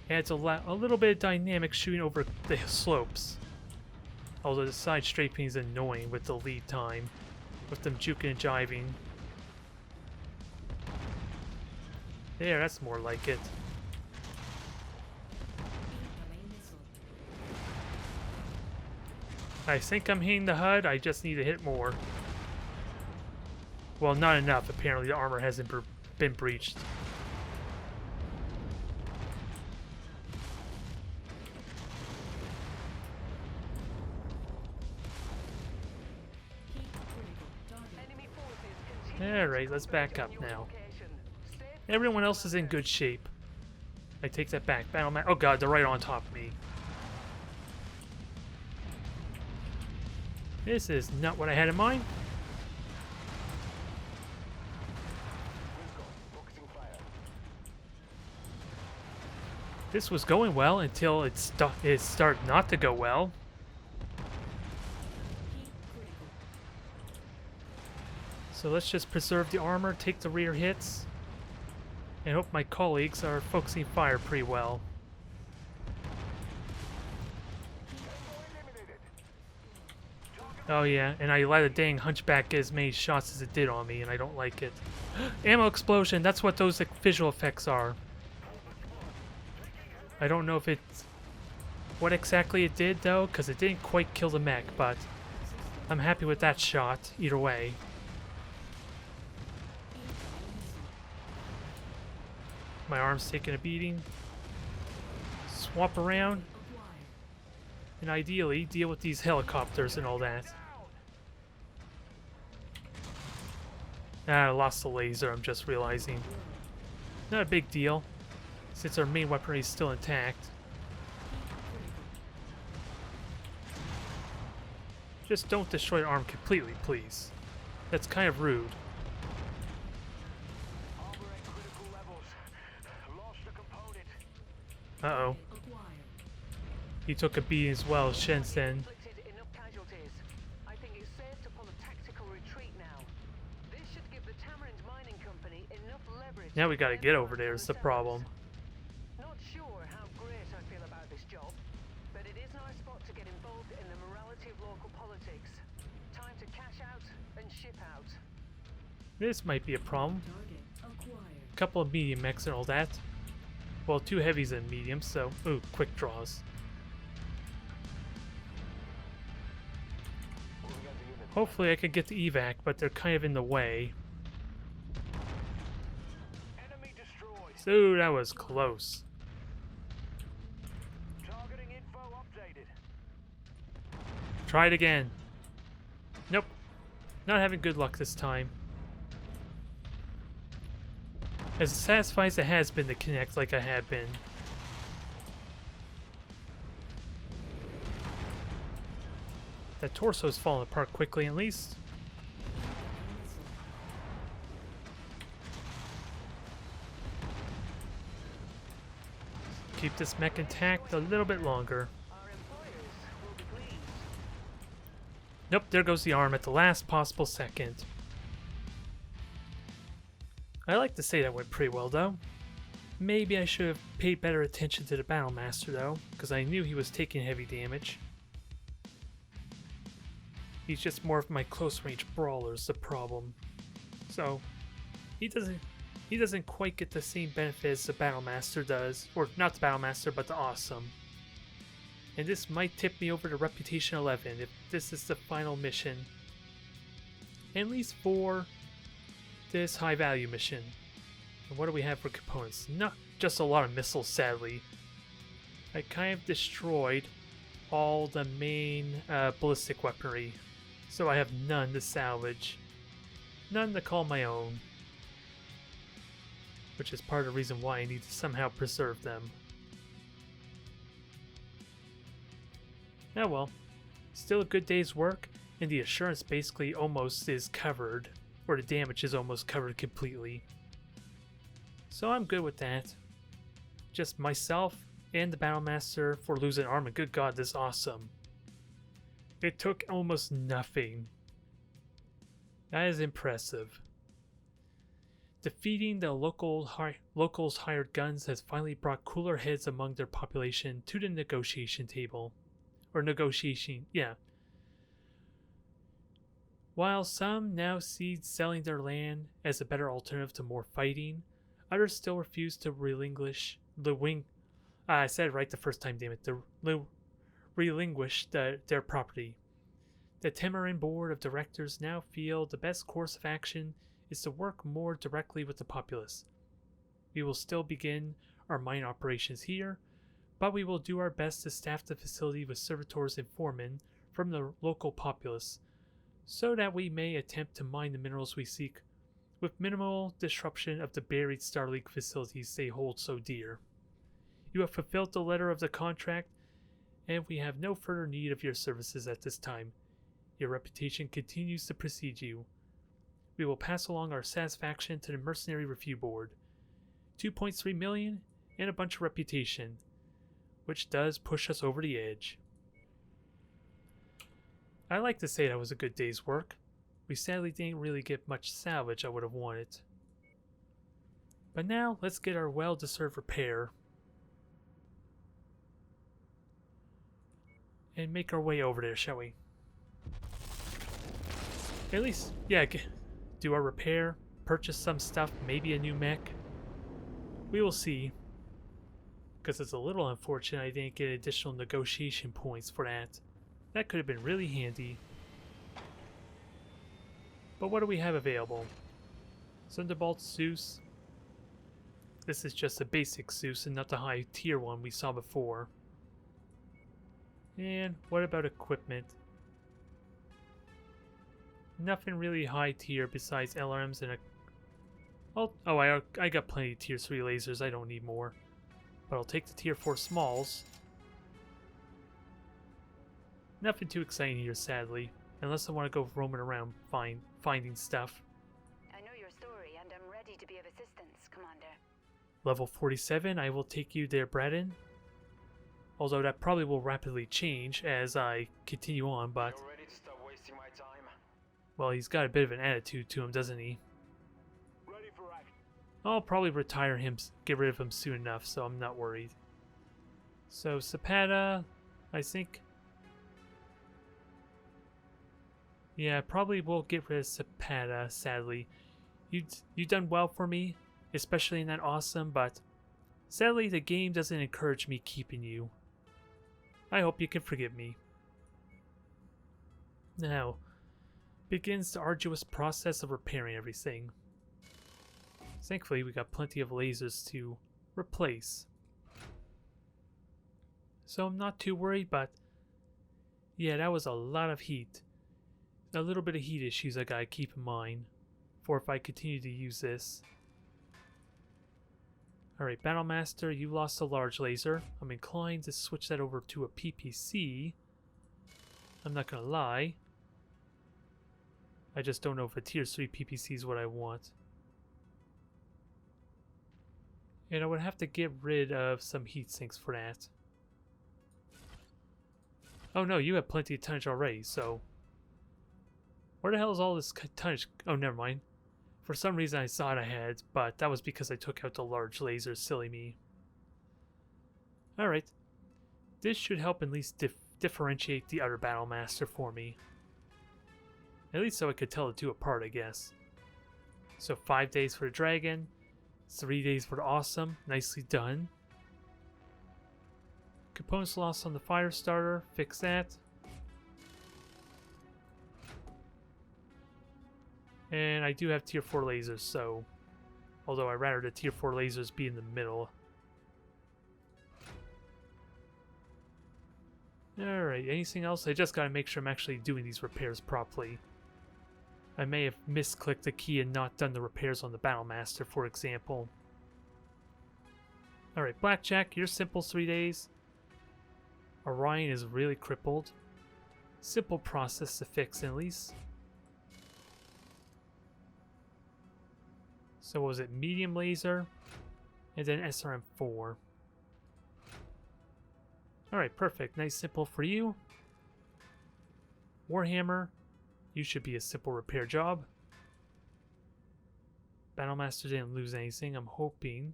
Adds a little bit of dynamic shooting over the slopes. Although the side strafing is annoying with the lead time. With them juking and jiving. There, that's more like it. Incoming missile. I think I'm hitting the HUD, I just need to hit more. Well, not enough. Apparently the armor hasn't been breached. Heat critical. Target. Enemy forces continue Alright, to let's converge back up on your now. location. Stay Everyone else is in good shape. I take that back. Battlemech. Oh god, they're right on top of me. This is not what I had in mind. This was going well until it started not to go well. Heat critical. So let's just preserve the armor, take the rear hits, and hope my colleagues are focusing fire pretty well. Oh yeah, and I let a dang hunchback get as many shots as it did on me, and I don't like it. Ammo explosion, that's what those visual effects are. I don't know if it's what exactly it did though, because it didn't quite kill the mech, but I'm happy with that shot, either way. My arm's taking a beating. Swap around, Acquired. and ideally deal with these helicopters and all that. Ah, I lost the laser, I'm just realizing. Not a big deal, since our main weaponry is still intact. Just don't destroy the arm completely, please. That's kind of rude. Armor at critical levels. Lost a component. Uh-oh. Acquired. He took a beating as well, Shensen. inflicted enough casualties. I think it's safe to pull a tactical retreat now. This should give the Tamarind Mining Company enough leverage. Now we to gotta defend get over there themselves. is the problem. Not sure how great I feel about this job, but it is our spot to get involved in the morality of local politics. Time to cash out and ship out. This might be a problem. Target acquired. Couple of medium mechs and all that. Well, 2 heavies and mediums, so ooh, quick draws. Hopefully I can get the evac, but they're kind of in the way. Enemy destroyed. So that was close. Targeting info updated. Try it again. Nope. Not having good luck this time. As satisfying as it has been to connect like I have been. That torso's falling apart quickly at least. Keep this mech intact a little bit longer. Our employers will be pleased. Nope, there goes the arm at the last possible second. I like to say that went pretty well though. Maybe I should have paid better attention to the Battlemaster though, because I knew he was taking heavy damage. He's just more of my close range brawler's the problem. So he doesn't quite get the same benefit as the Battlemaster does. Or not the Battlemaster, but the Awesome. And this might tip me over to Reputation 11 if this is the final mission. At least for this high value mission. And what do we have for components? Not just a lot of missiles, sadly. I kind of destroyed all the main ballistic weaponry. So I have none to salvage. None to call my own. Which is part of the reason why I need to somehow preserve them. Oh well. Still a good day's work, and the assurance basically almost is covered. Or the damage is almost covered completely. So I'm good with that. Just myself and the Battlemaster for losing armor. Good god, this is awesome. It took almost nothing. That is impressive. Defeating the locals' hired guns has finally brought cooler heads among their population to the negotiation table. Or negotiation, yeah. While some now see selling their land as a better alternative to more fighting, others still refuse to relinquish I said it right the first time, damn it. Relinquish their property. The Tamarin Board of Directors now feel the best course of action is to work more directly with the populace. We will still begin our mine operations here, but we will do our best to staff the facility with servitors and foremen from the local populace, so that we may attempt to mine the minerals we seek, with minimal disruption of the buried Star League facilities they hold so dear. You have fulfilled the letter of the contract, and we have no further need of your services at this time. Your reputation continues to precede you. We will pass along our satisfaction to the Mercenary Review Board. 2.3 million and a bunch of reputation, which does push us over the edge. I like to say that was a good day's work. We sadly didn't really get much salvage I would have wanted. But now, let's get our well-deserved repair. And make our way over there, shall we? At least, yeah, do our repair, purchase some stuff, maybe a new mech. We will see. Because it's a little unfortunate I didn't get additional negotiation points for that. That could have been really handy. But what do we have available? Thunderbolt Zeus. This is just a basic Zeus and not the high tier one we saw before. And what about equipment? Nothing really high tier besides LRMs and a... Oh, I got plenty of tier 3 lasers, I don't need more. But I'll take the tier 4 smalls. Nothing too exciting here, sadly. Unless I want to go roaming around finding stuff. I know your story, and I'm ready to be of assistance, Commander. Level 47, I will take you there, Braden. Although that probably will rapidly change as I continue on, but... You're ready to stop wasting my time? Well, he's got a bit of an attitude to him, doesn't he? Ready for action. I'll probably retire him, get rid of him soon enough, so I'm not worried. So, Zapata, I think... Yeah, probably will get rid of Zapata, sadly. You done well for me, especially in that awesome, but sadly the game doesn't encourage me keeping you. I hope you can forgive me. Now, begins the arduous process of repairing everything. Thankfully, we got plenty of lasers to replace. So I'm not too worried, but yeah, that was a lot of heat. A little bit of heat issues I gotta keep in mind for if I continue to use this. Alright, Battlemaster, you lost a large laser. I'm inclined to switch that over to a PPC. I'm not gonna lie. I just don't know if a tier 3 PPC is what I want. And I would have to get rid of some heat sinks for that. Oh no, you have plenty of tonnage already, so... Where the hell is all this tonnage? Oh, never mind. For some reason I thought I had, but that was because I took out the large lasers, silly me. Alright. This should help at least differentiate the other Battlemaster for me. At least so I could tell the two apart, I guess. So 5 days for the Dragon, 3 days for the Awesome, nicely done. Components lost on the fire starter. Fix that. And I do have tier 4 lasers, so... Although I'd rather the tier 4 lasers be in the middle. Alright, anything else? I just gotta make sure I'm actually doing these repairs properly. I may have misclicked the key and not done the repairs on the Battlemaster, for example. Alright, Blackjack, you're simple 3 days. Orion is really crippled. Simple process to fix at least. So what was it? Medium laser, and then SRM4. Alright, perfect. Nice simple for you. Warhammer, you should be a simple repair job. Battlemaster didn't lose anything. I'm hoping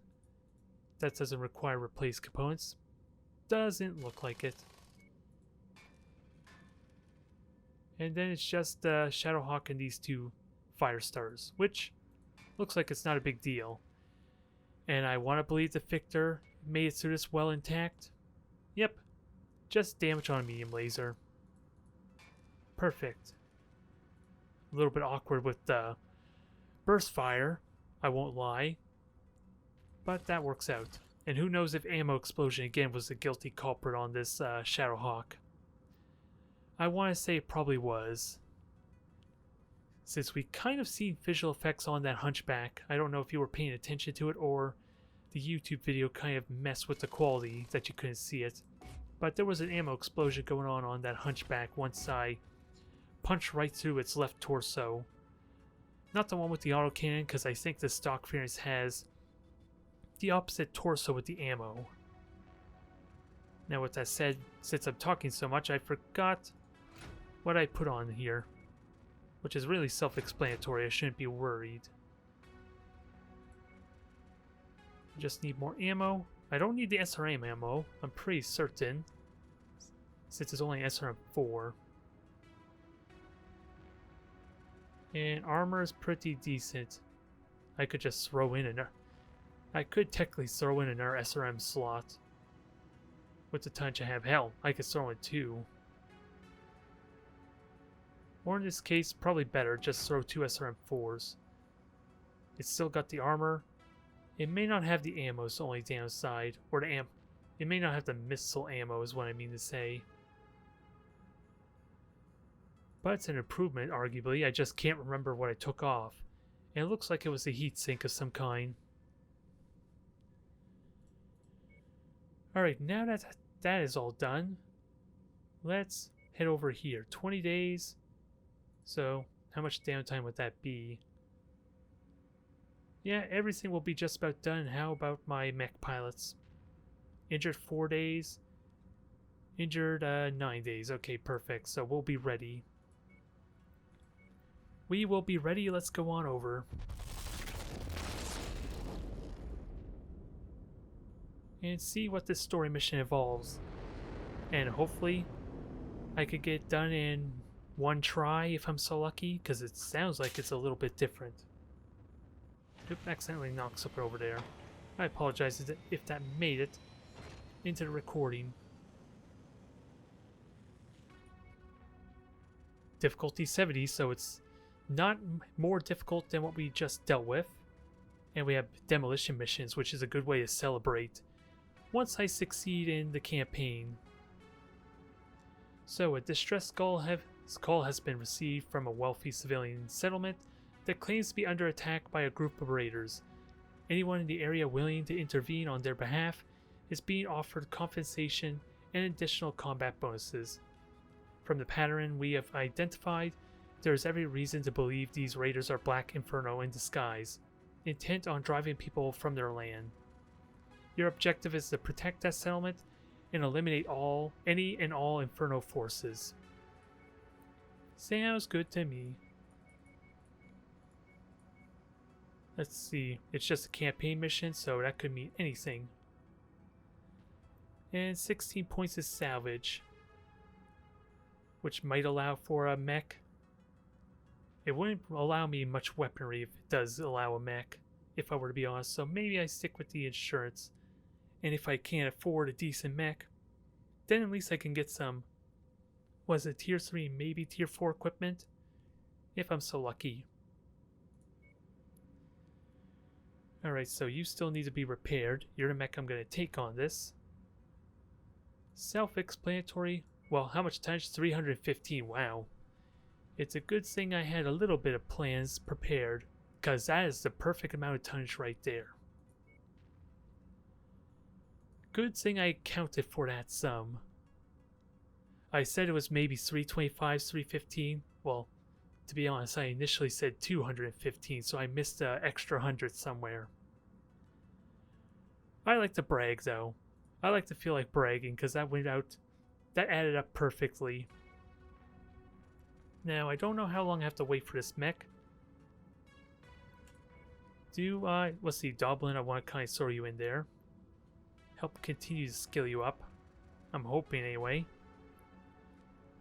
that doesn't require replace components. Doesn't look like it. And then it's just Shadowhawk and these 2 fire stars, which looks like it's not a big deal. And I want to believe the Victor made it through this well intact. Yep, just damage on a medium laser. Perfect. A little bit awkward with the burst fire, I won't lie. But that works out. And who knows if ammo explosion again was the guilty culprit on this Shadowhawk. I want to say it probably was. Since we kind of seen visual effects on that Hunchback, I don't know if you were paying attention to it or the YouTube video kind of messed with the quality that you couldn't see it. But there was an ammo explosion going on that Hunchback once I punched right through its left torso. Not the one with the autocannon, because I think the stock variant has the opposite torso with the ammo. Now with that said, since I'm talking so much, I forgot what I put on here. Which is really self-explanatory, I shouldn't be worried. I just need more ammo. I don't need the SRM ammo, I'm pretty certain. Since it's only SRM4. And armor is pretty decent. I could just throw in I could technically throw in another SRM slot. With the time I have. Hell, I could throw in 2. Or in this case, probably better, just throw 2 SRM4s. It's still got the armor. It may not have the ammo, is the only downside. Or the it may not have the missile ammo, is what I mean to say. But it's an improvement, arguably. I just can't remember what I took off. And it looks like it was a heatsink of some kind. Alright, now that that is all done, let's head over here. 20 days. So, how much downtime would that be? Yeah, everything will be just about done. How about my mech pilots? Injured 4 days. Injured 9 days. Okay, perfect. So we'll be ready. We will be ready. Let's go on over. And see what this story mission involves. And hopefully, I could get it done in 1 try if I'm so lucky, because it sounds like it's a little bit different. Oop, accidentally knocked something over there. I apologize if that made it into the recording. Difficulty 70, so it's not more difficult than what we just dealt with. And we have demolition missions, which is a good way to celebrate once I succeed in the campaign. So a distress call has been received from a wealthy civilian settlement that claims to be under attack by a group of raiders. Anyone in the area willing to intervene on their behalf is being offered compensation and additional combat bonuses. From the pattern we have identified, there is every reason to believe these raiders are Black Inferno in disguise, intent on driving people from their land. Your objective is to protect that settlement and eliminate any and all Inferno forces. Sounds good to me. Let's see, it's just a campaign mission, so that could mean anything. And 16 points is salvage, which might allow for a mech. It wouldn't allow me much weaponry if it does allow a mech, if I were to be honest, so maybe I stick with the insurance. And if I can't afford a decent mech, then at least I can get some, was it tier 3, maybe tier 4 equipment? If I'm so lucky. Alright, so you still need to be repaired. You're the mech I'm going to take on this. Self-explanatory. Well, how much tonnage? 315. Wow. It's a good thing I had a little bit of plans prepared, because that is the perfect amount of tonnage right there. Good thing I accounted for that sum. I said it was maybe 325, 315. Well, to be honest, I initially said 215, so I missed an extra 100 somewhere. I like to brag, though. I like to feel like bragging, because that went out, that added up perfectly. Now, I don't know how long I have to wait for this mech. Let's see, Doblin, I want to kind of throw you in there. Help continue to skill you up. I'm hoping, anyway.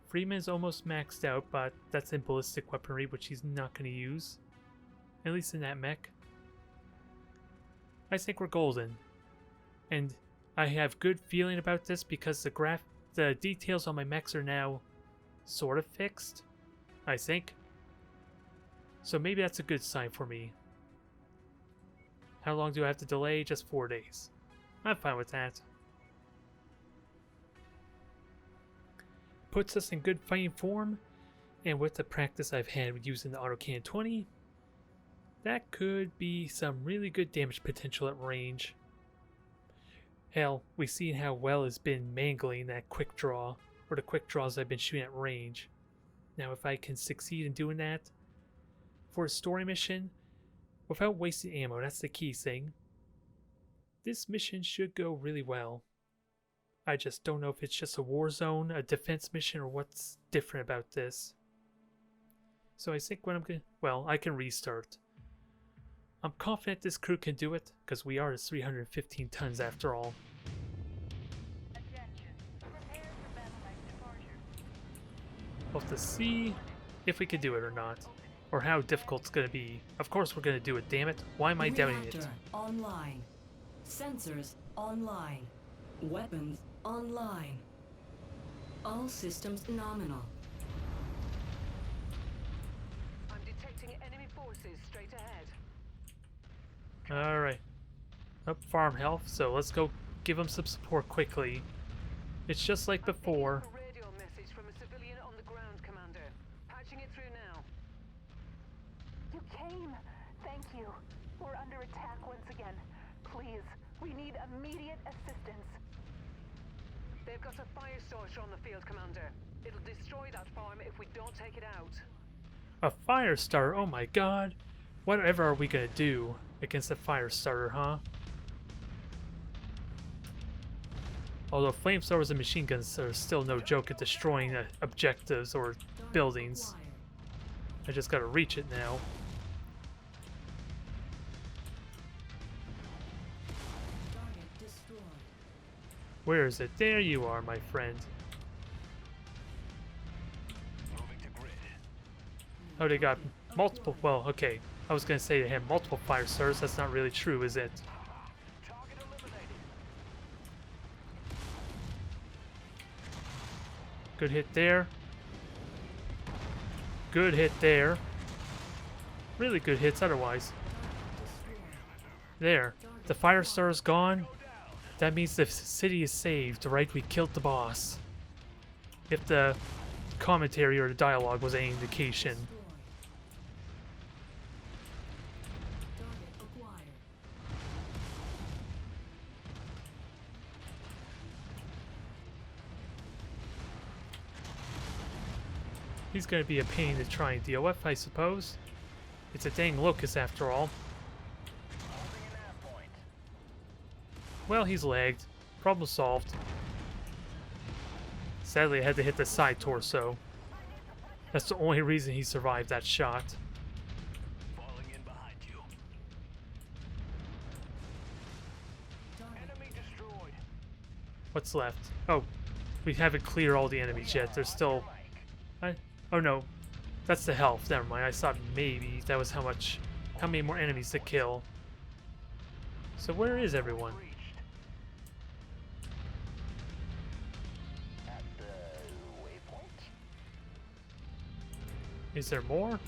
Freeman's almost maxed out, but that's in ballistic weaponry, which he's not going to use. At least in that mech. I think we're golden. And I have good feeling about this because the details on my mechs are now sort of fixed, I think. So maybe that's a good sign for me. How long do I have to delay? Just 4 days. I'm fine with that. Puts us in good fighting form, and with the practice I've had with using the Autocannon 20, that could be some really good damage potential at range. Hell, we've seen how well it's been mangling that quick draw, or the quick draws I've been shooting at range. Now if I can succeed in doing that for a story mission, without wasting ammo, that's the key thing, this mission should go really well. I just don't know if it's just a war zone, a defense mission, or what's different about this. So I think what I'm gonna... well, I can restart. I'm confident this crew can do it, because we are at 315 tons after all. Attention. Prepare for battlemechs departure. We'll have to see if we can do it or not, or how difficult it's going to be. Of course we're going to do it, damn it. Why am I doubting it? Reactor online. Sensors online. Weapons online. All systems nominal. I'm detecting enemy forces straight ahead. Alright. Up farm health, so let's go give them some support quickly. It's just like before. A radio message from a civilian on the ground, Commander. Patching it through now. You came! Thank you. We're under attack once again. Please, we need immediate assistance. They've got a fire starter on the field, Commander. It'll destroy that farm if we don't take it out. A fire starter? Oh my god. Whatever are we gonna do against a fire starter, huh? Although flamethrowers and machine guns are still no joke at destroying objectives or buildings. I just gotta reach it now. Target destroyed. Where is it? There you are, my friend. Moving to grid. Oh, they got multiple... well, okay. I was gonna say they have multiple fire starters. That's not really true, is it? Target eliminated. Good hit there. Good hit there. Really good hits otherwise. There. The fire starter's gone. That means the city is saved, right? We killed the boss. If the commentary or the dialogue was any indication. Target acquired. He's going to be a pain to try and deal with, I suppose. It's a dang locust after all. Holding an nav point. Well, he's lagged. Problem solved. Sadly, I had to hit the side torso. That's the only reason he survived that shot. Falling in behind you. Enemy destroyed. What's left? Oh, we haven't cleared all the enemies yet. There's still... oh no, that's the health. Never mind. I thought maybe that was how many more enemies to kill. So where is everyone? Reached. Is there more?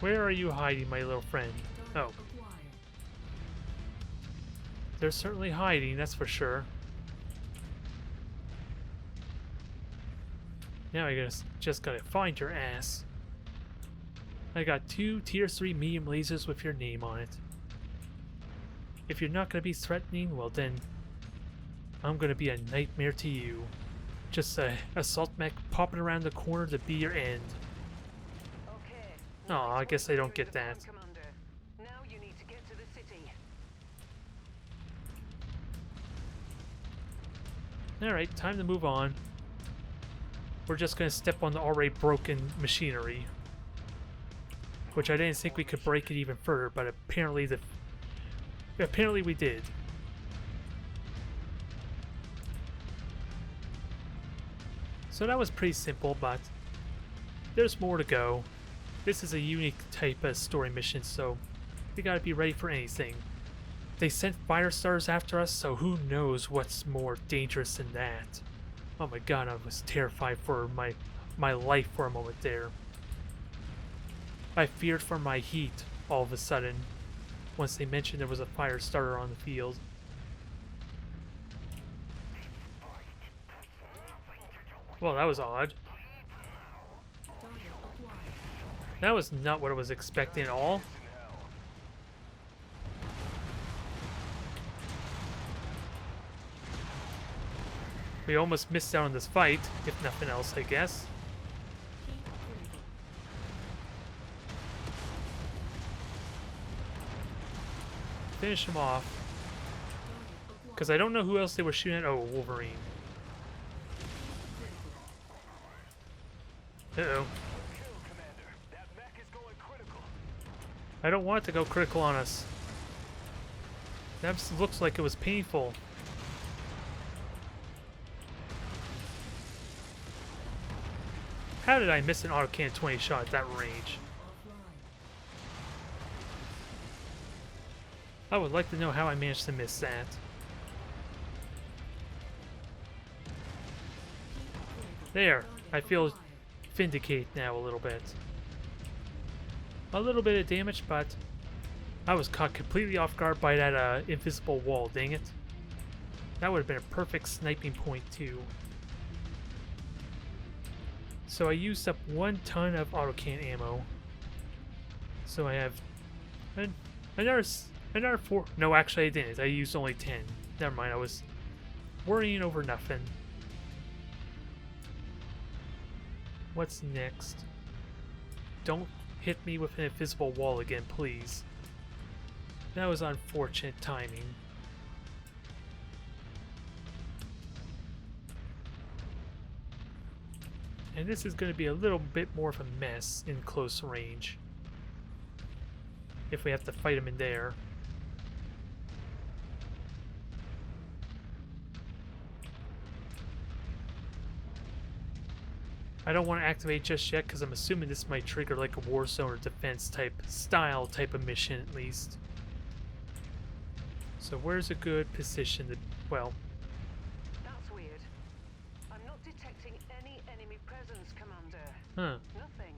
Where are you hiding, my little friend? Oh. Target acquired. They're certainly hiding, that's for sure. Now I just gotta find your ass. I got 2 tier 3 medium lasers with your name on it. If you're not gonna be threatening, well then, I'm gonna be a nightmare to you. Just a assault mech popping around the corner to be your end. Okay. Aw, I guess I don't get that. Commander. Now you need to get to the city. Alright, time to move on. We're just gonna step on the already broken machinery. Which I didn't think we could break it even further, but apparently we did. So that was pretty simple, but there's more to go. This is a unique type of story mission, so we gotta be ready for anything. They sent fire stars after us, so who knows what's more dangerous than that. Oh my god, I was terrified for my life for a moment there. I feared for my heat all of a sudden once they mentioned there was a fire starter on the field. Well, that was odd. Target acquired. That was not what I was expecting at all. We almost missed out on this fight, if nothing else, I guess. Heat critical. Finish him off. Target acquired. Because I don't know who else they were shooting at. Oh, Wolverine. Critical. Uh-oh. Kill, Commander. That mech is going critical. I don't want it to go critical on us. That looks like it was painful. How did I miss an Autocannon 20 shot at that range? Offline. I would like to know how I managed to miss that. There, I feel vindicated now a little bit. A little bit of damage, but I was caught completely off guard by that invisible wall, dang it. That would have been a perfect sniping point too. So I used up 1 ton of autocannon ammo. So I have another 4. No, actually I didn't. I used only 10. Never mind, I was worrying over nothing. What's next? Don't hit me with an invisible wall again, please. That was unfortunate timing. And this is going to be a little bit more of a mess in close range. If we have to fight him in there. I don't want to activate just yet because I'm assuming this might trigger like a Warzone or defense type of mission at least. So where's a good position to, well, That's weird. I'm not detecting any enemy presence, Commander. huh. Nothing.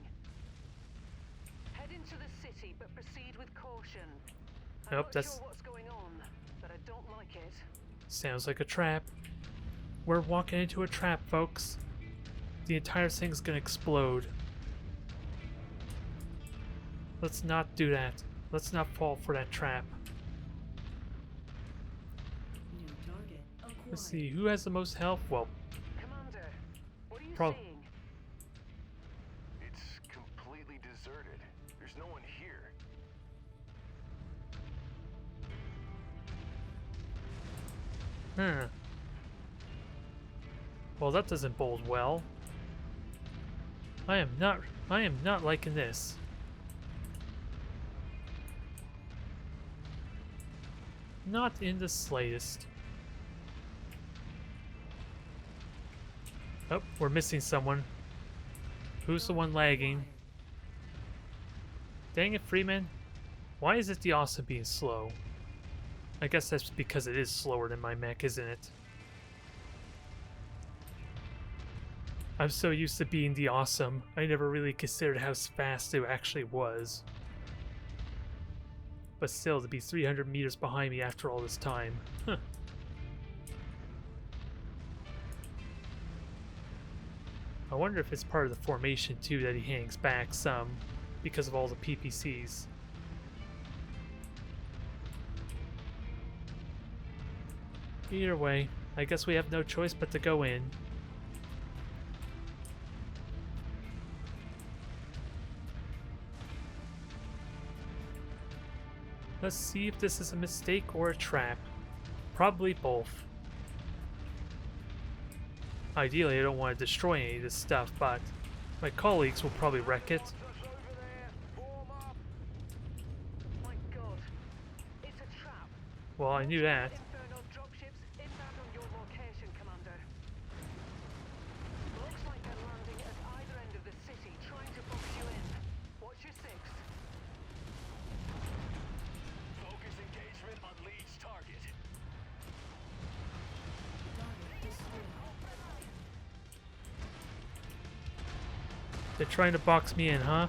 Head into the city, but proceed with caution. I'm Nope, not that's- sure what's going on, but I don't like it. Sounds like a trap. We're walking into a trap, folks. The entire thing's gonna explode. Let's not do that. Let's not fall for that trap. New target acquired. Let's see, who has the most health? Well, Commander, what are you Prob- seeing? It's completely deserted. There's no one here. well, that doesn't bode well. I am not liking this. Not in the slightest. Oh, we're missing someone. Who's the one lagging? Dang it, Freeman. Why is it the awesome being slow? I guess that's because it is slower than my mech, isn't it? I'm so used to being the awesome, I never really considered how fast it actually was. But still, to be 300 meters behind me after all this time. Huh. I wonder if it's part of the formation too that he hangs back some because of all the PPCs. Either way, I guess we have no choice but to go in. Let's see if this is a mistake or a trap. Probably both. Ideally, I don't want to destroy any of this stuff, but my colleagues will probably wreck it. My God, it's a trap. Well, I knew that. Inferno dropships inbound on your location, Commander. Looks like they're landing at either end of the city, trying to box you in. Watch your six. Focus engagement on Lead's target. They're trying to box me in, huh?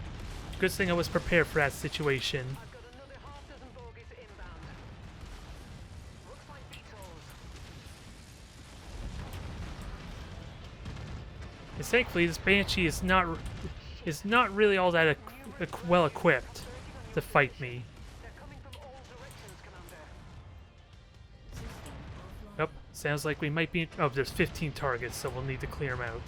Good thing I was prepared for that situation. I've got another half dozen bogies inbound. Looks like VTOLs. And thankfully, this Banshee is not really all that well equipped to fight me. They're coming from all directions, Commander. Yep, sounds like we might be. Oh, there's 15 targets, so we'll need to clear them out.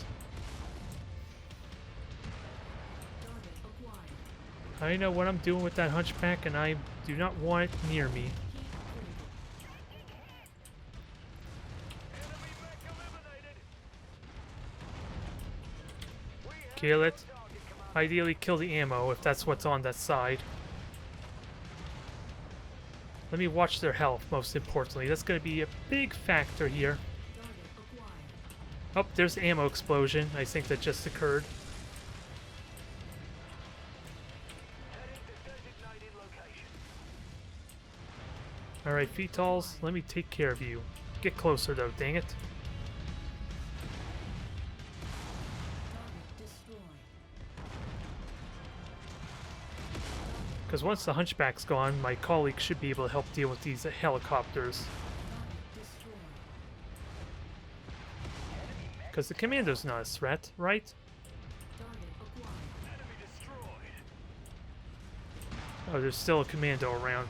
I know what I'm doing with that hunchback, and I do not want it near me. Enemy mech eliminated. Kill it. Ideally, kill the ammo if that's what's on that side. Let me watch their health, most importantly. That's going to be a big factor here. Oh, there's ammo explosion. I think that just occurred. Heading to designated location. Alright, VTOLs, let me take care of you. Get closer though, dang it. Because once the hunchback's gone, my colleagues should be able to help deal with these helicopters. Because the commando's not a threat, right? Enemy destroyed. Oh, there's still a commando around.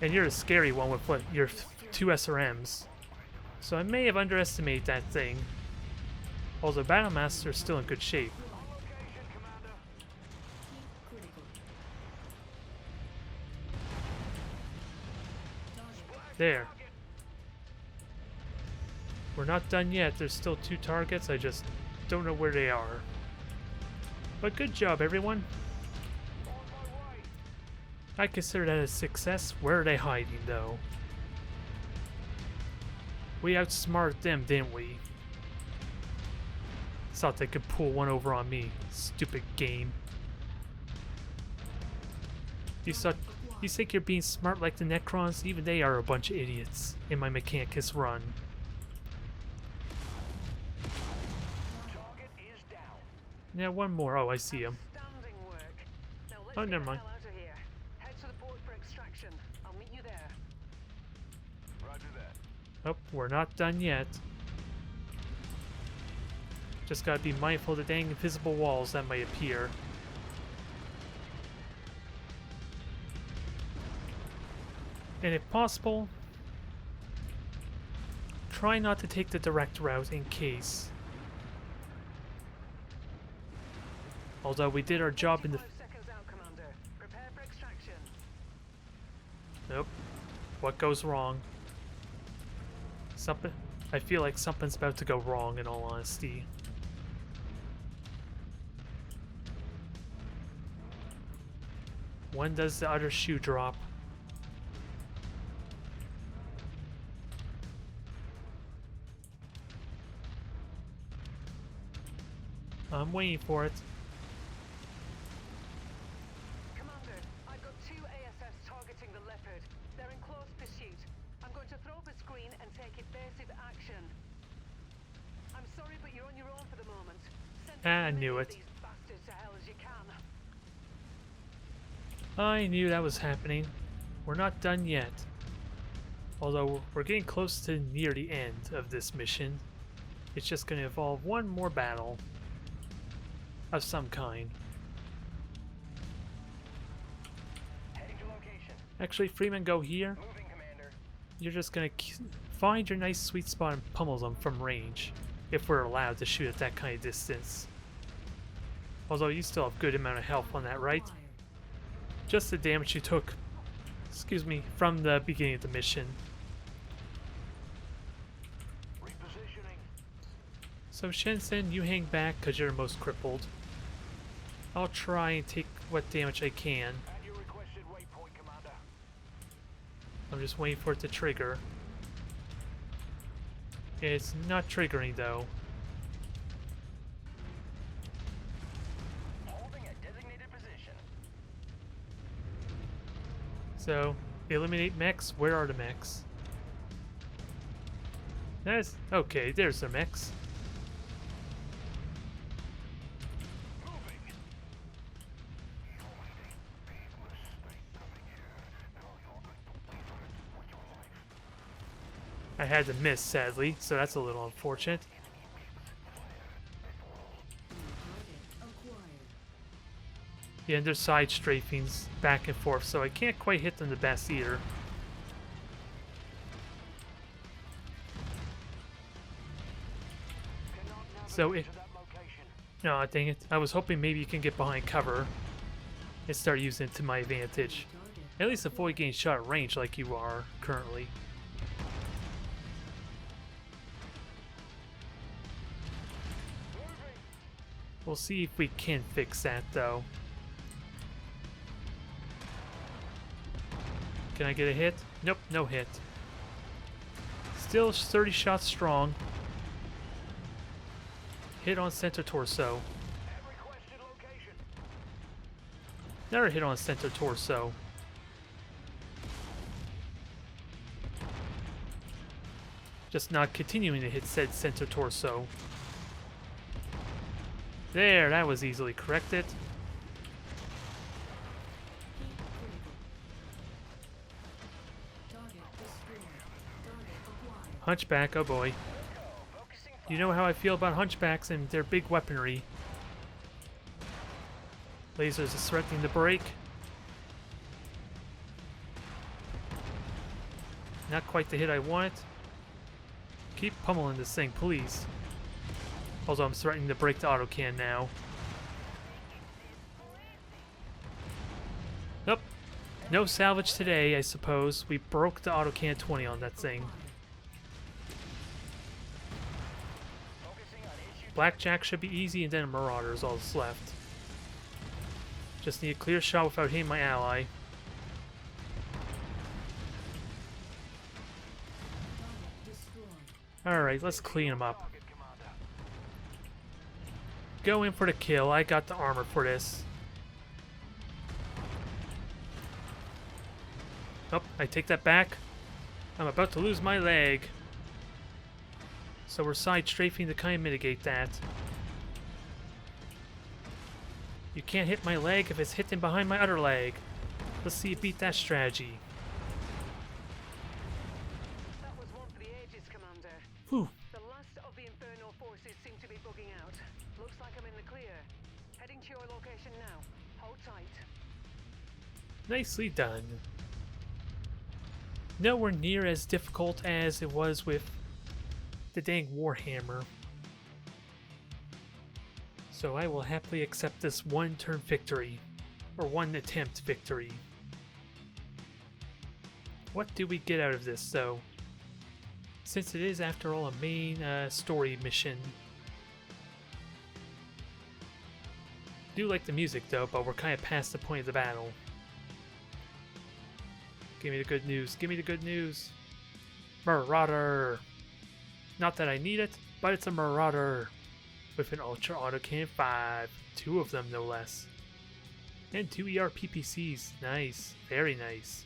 And you're a scary one with what, your 2 SRMs. So I may have underestimated that thing. Although Battlemaster is still in good shape. On location, Commander. There. We're not done yet. There's still 2 targets. I just don't know where they are. But good job, everyone. On my way. I consider that a success. Where are they hiding, though? We outsmarted them, didn't we? Thought they could pull one over on me. Stupid game. You think you're being smart like the Necrons? Even they are a bunch of idiots in my Mechanicus run. Target is down. Yeah, one more. Oh, I see him. Outstanding work. Now let's Oh, get never the mind. hell out of here. Head to the port for extraction. I'll meet you there. Roger that. Oh, we're not done yet. Just gotta be mindful of the dang invisible walls that might appear. And if possible, try not to take the direct route in case. Although we did our job in the... 5 seconds out, Commander. Prepare for extraction. Nope. What goes wrong? Something... I feel like something's about to go wrong, in all honesty. When does the other shoe drop? I'm waiting for it. Commander, I've got 2 ASS targeting the Leopard. They're in close pursuit. I'm going to throw up a screen and take evasive action. I'm sorry, but you're on your own for the moment. Send I as many knew of it. these bastards to hell as you can. I knew that was happening. We're not done yet. Although we're getting close to near the end of this mission. It's just going to involve one more battle of some kind. Heading to location. Actually, Freeman, go here. Moving, Commander. You're just going to find your nice sweet spot and pummel them from range. If we're allowed to shoot at that kind of distance. Although you still have good amount of health on that, right? Acquired. Just the damage you took, excuse me, from the beginning of the mission. Repositioning. So Shensen, you hang back because you're most crippled. I'll try and take what damage I can. At your requested waypoint, Commander. I'm just waiting for it to trigger. It's not triggering though. Holding a designated position. So, eliminate mechs. Where are the mechs? That's okay, there's the mechs. Moving. I had to miss, sadly, so that's a little unfortunate. New target acquired. Yeah, and there's side strafings back and forth, so I can't quite hit them the best either. Cannot So navigate if... to that location. No, dang it. I was hoping maybe you can get behind cover and start using it to my advantage. Target. At least avoid getting shot at range like you are currently. Moving. We'll see if we can fix that, though. Can I get a hit? Nope, no hit. Still 30 shots strong. Hit on center torso. At requested location. Another hit on center torso. Just not continuing to hit said center torso. There, that was easily corrected. Heat critical. Target destroyed. Target acquired. Hunchback, oh boy. Focusing. You know how I feel about hunchbacks and their big weaponry. Lasers is threatening to break. Not quite the hit I wanted. Keep pummeling this thing, please. Although I'm threatening to break the autocannon now. Nope. No salvage today, I suppose. We broke the autocannon 20 on that thing. Focusing on issue. Blackjack should be easy, and then a Marauder is all that's left. Just need a clear shot without hitting my ally. Target destroyed. Alright, let's clean him up. Target, Commander. Go in for the kill. I got the armor for this. Oh, I take that back. I'm about to lose my leg. So we're side strafing to kind of mitigate that. You can't hit my leg if it's hitting behind my other leg. Let's see you beat that strategy. That was one for the ages, Commander. Whew. The last of the Inferno forces seem to be bugging out. Looks like I'm in the clear. Heading to your location now. Hold tight. Nicely done. Nowhere near as difficult as it was with the dang Warhammer. So I will happily accept this one turn victory. Or one attempt victory. What do we get out of this though? Since it is after all a main story mission. Do like the music though, but we're kind of past the point of the battle. Give me the good news. Give me the good news. Marauder. Not that I need it, but it's a Marauder. With an Ultra Autocannon 5. 2 of them, no less. And 2 ERPPCs. Nice. Very nice.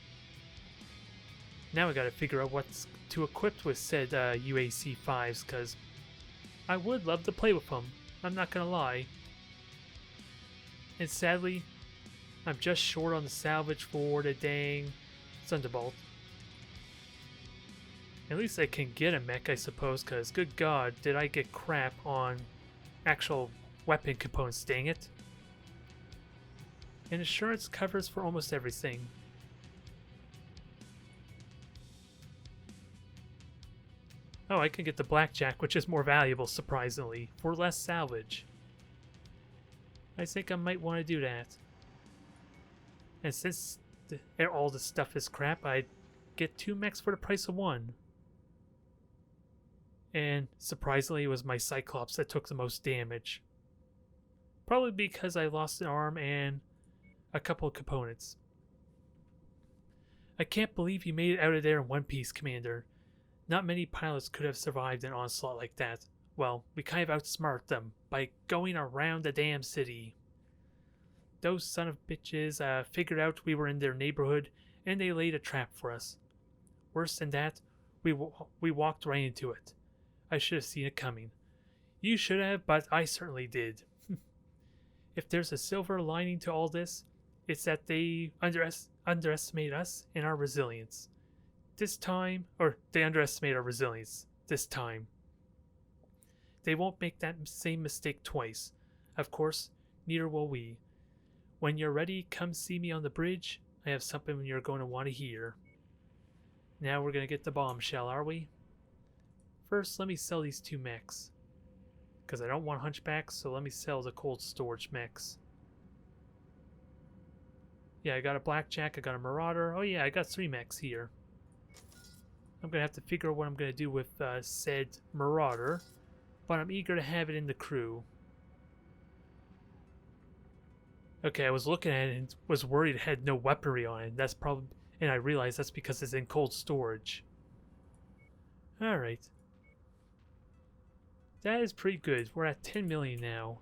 Now we gotta figure out what's to equip with said UAC 5s, because I would love to play with them. I'm not gonna lie. And sadly, I'm just short on the salvage for the dang Thunderbolt. At least I can get a mech, I suppose, because good god, did I get crap on actual weapon components, dang it. And insurance covers for almost everything. Oh, I can get the blackjack, which is more valuable, surprisingly, for less salvage. I think I might want to do that. And since all this stuff is crap, I'd get 2 mechs for the price of 1. And surprisingly, it was my Cyclops that took the most damage. Probably because I lost an arm and a couple of components. I can't believe you made it out of there in one piece, Commander. Not many pilots could have survived an onslaught like that. Well, we kind of outsmarted them by going around the damn city. Those son of bitches figured out we were in their neighborhood and they laid a trap for us. Worse than that, we walked right into it. I should have seen it coming. You should have, but I certainly did. If there's a silver lining to all this, it's that they underestimate us and our resilience. This time, or they underestimate our resilience this time. They won't make that same mistake twice. Of course, neither will we. When you're ready, come see me on the bridge. I have something you're going to want to hear. Now we're going to get the bombshell, are we? First, let me sell these 2 mechs. Because I don't want hunchbacks, so let me sell the cold storage mechs. Yeah, I got a blackjack, I got a marauder. Oh yeah, I got 3 mechs here. I'm going to have to figure out what I'm going to do with said marauder. But I'm eager to have it in the crew. Okay, I was looking at it and was worried it had no weaponry on it. That's probably, and I realized that's because it's in cold storage. Alright. That is pretty good. We're at 10 million now.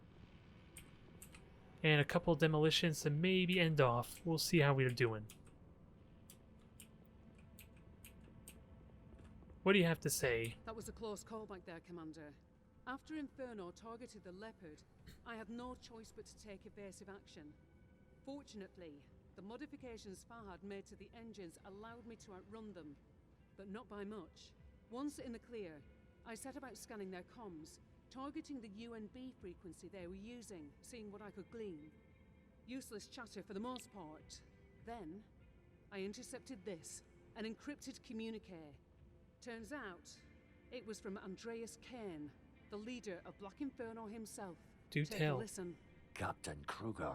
And a couple of demolitions to maybe end off. We'll see how we're doing. What do you have to say? That was a close call back there, Commander. After Inferno targeted the Leopard, I had no choice but to take evasive action. Fortunately, the modifications Fahad made to the engines allowed me to outrun them, but not by much. Once in the clear, I set about scanning their comms, targeting the UNB frequency they were using, seeing what I could glean. Useless chatter for the most part. Then, I intercepted this, an encrypted communique. Turns out, it was from Andreas Kane, the leader of Black Inferno himself. Do Take tell. a listen. Captain Kruger,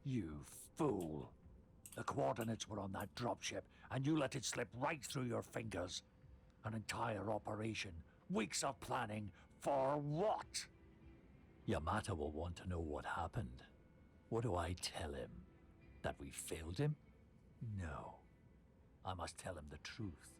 you fool. The coordinates were on that dropship, and you let it slip right through your fingers. An entire operation, weeks of planning, for what? Yamata will want to know what happened. What do I tell him? That we failed him? No. I must tell him the truth.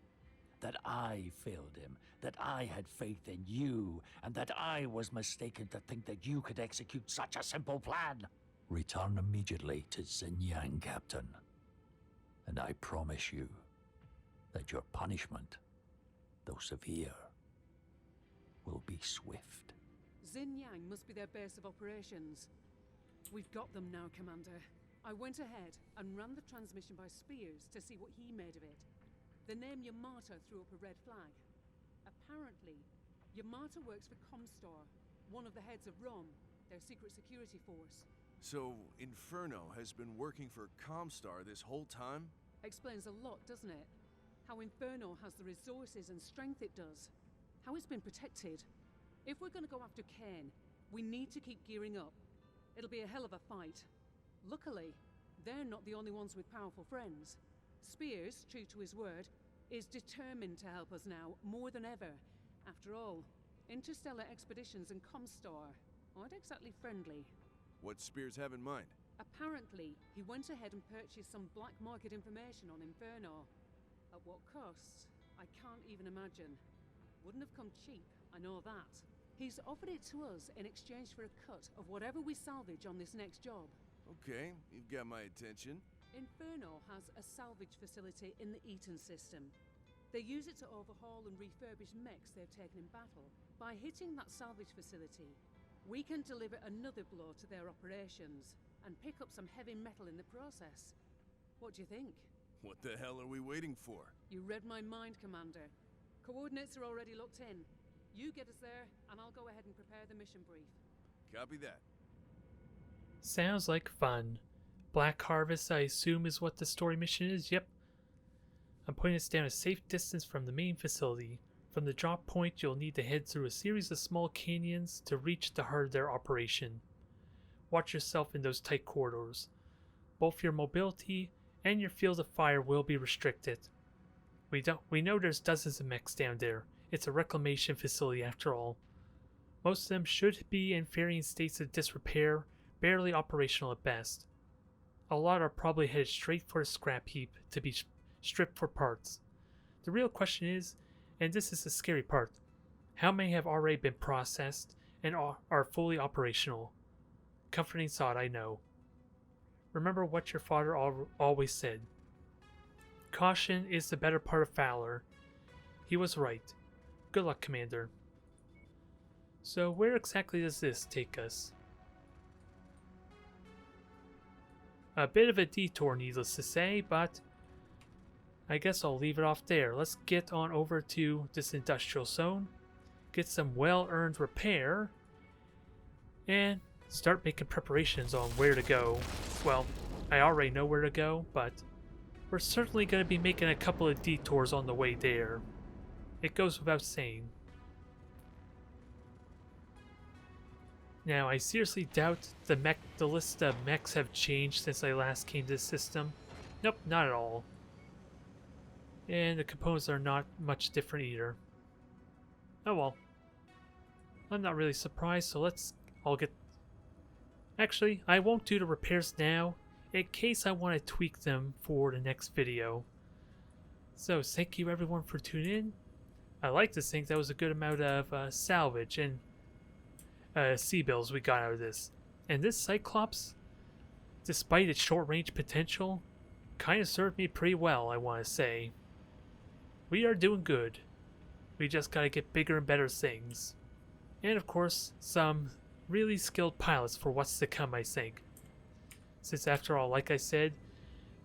That I failed him, that I had faith in you, and that I was mistaken to think that you could execute such a simple plan. Return immediately to Xinjiang, Captain. And I promise you that your punishment, though severe, will be swift. Xinjiang must be their base of operations. We've got them now, Commander. I went ahead and ran the transmission by Spears to see what he made of it. The name Yamata threw up a red flag. Apparently, Yamata works for Comstar, one of the heads of ROM, their secret security force. So, Inferno has been working for Comstar this whole time? Explains a lot, doesn't it? How Inferno has the resources and strength it does. How it's been protected. If we're gonna go after Kane, we need to keep gearing up. It'll be a hell of a fight. Luckily, they're not the only ones with powerful friends. Spears, true to his word, is determined to help us now, more than ever. After all, interstellar expeditions and Comstar aren't exactly friendly. What Spears have in mind? Apparently, he went ahead and purchased some black market information on Inferno. At what cost? I can't even imagine. Wouldn't have come cheap, I know that. He's offered it to us in exchange for a cut of whatever we salvage on this next job. Okay, you've got my attention. Inferno has a salvage facility in the Eaton system. They use it to overhaul and refurbish mechs they've taken in battle, By hitting that salvage facility, we can deliver another blow to their operations and pick up some heavy metal in the process. What do you think? What the hell are we waiting for? You read my mind, Commander. Coordinates are already locked in. You get us there, and I'll go ahead and prepare the mission brief. Copy that. Sounds like fun. Black Harvest, I assume, is what the story mission is? Yep. I'm putting this down a safe distance from the main facility. From the drop point, you'll need to head through a series of small canyons to reach the heart of their operation. Watch yourself in those tight corridors. Both your mobility and your field of fire will be restricted. We know there's dozens of mechs down there. It's a reclamation facility after all. Most of them should be in varying states of disrepair, barely operational at best. A lot are probably headed straight for a scrap heap to be stripped for parts. The real question is, and this is the scary part, how many have already been processed and are fully operational? Comforting thought, I know. Remember what your father always said. Caution is the better part of valor. He was right. Good luck, Commander. So where exactly does this take us? A bit of a detour, needless to say, but I guess I'll leave it off there. Let's get on over to this industrial zone, get some well-earned repair, and start making preparations on where to go. Well, I already know where to go, but we're certainly going to be making a couple of detours on the way there. It goes without saying. Now, I seriously doubt the list of mechs have changed since I last came to this system. Nope, not at all. And the components are not much different either. Oh well. I'm not really surprised, so I'll get... Actually, I won't do the repairs now, in case I want to tweak them for the next video. So, thank you everyone for tuning in. I like to think that was a good amount of salvage and C-bills we got out of this. And this Cyclops, despite its short-range potential, kind of served me pretty well, I want to say. We are doing good. We just gotta get bigger and better things. And of course, some really skilled pilots for what's to come, I think. Since after all, like I said,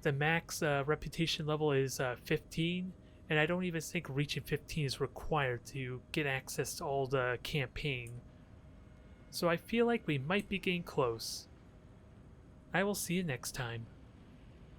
the max reputation level is 15, and I don't even think reaching 15 is required to get access to all the campaign. So I feel like we might be getting close. I will see you next time.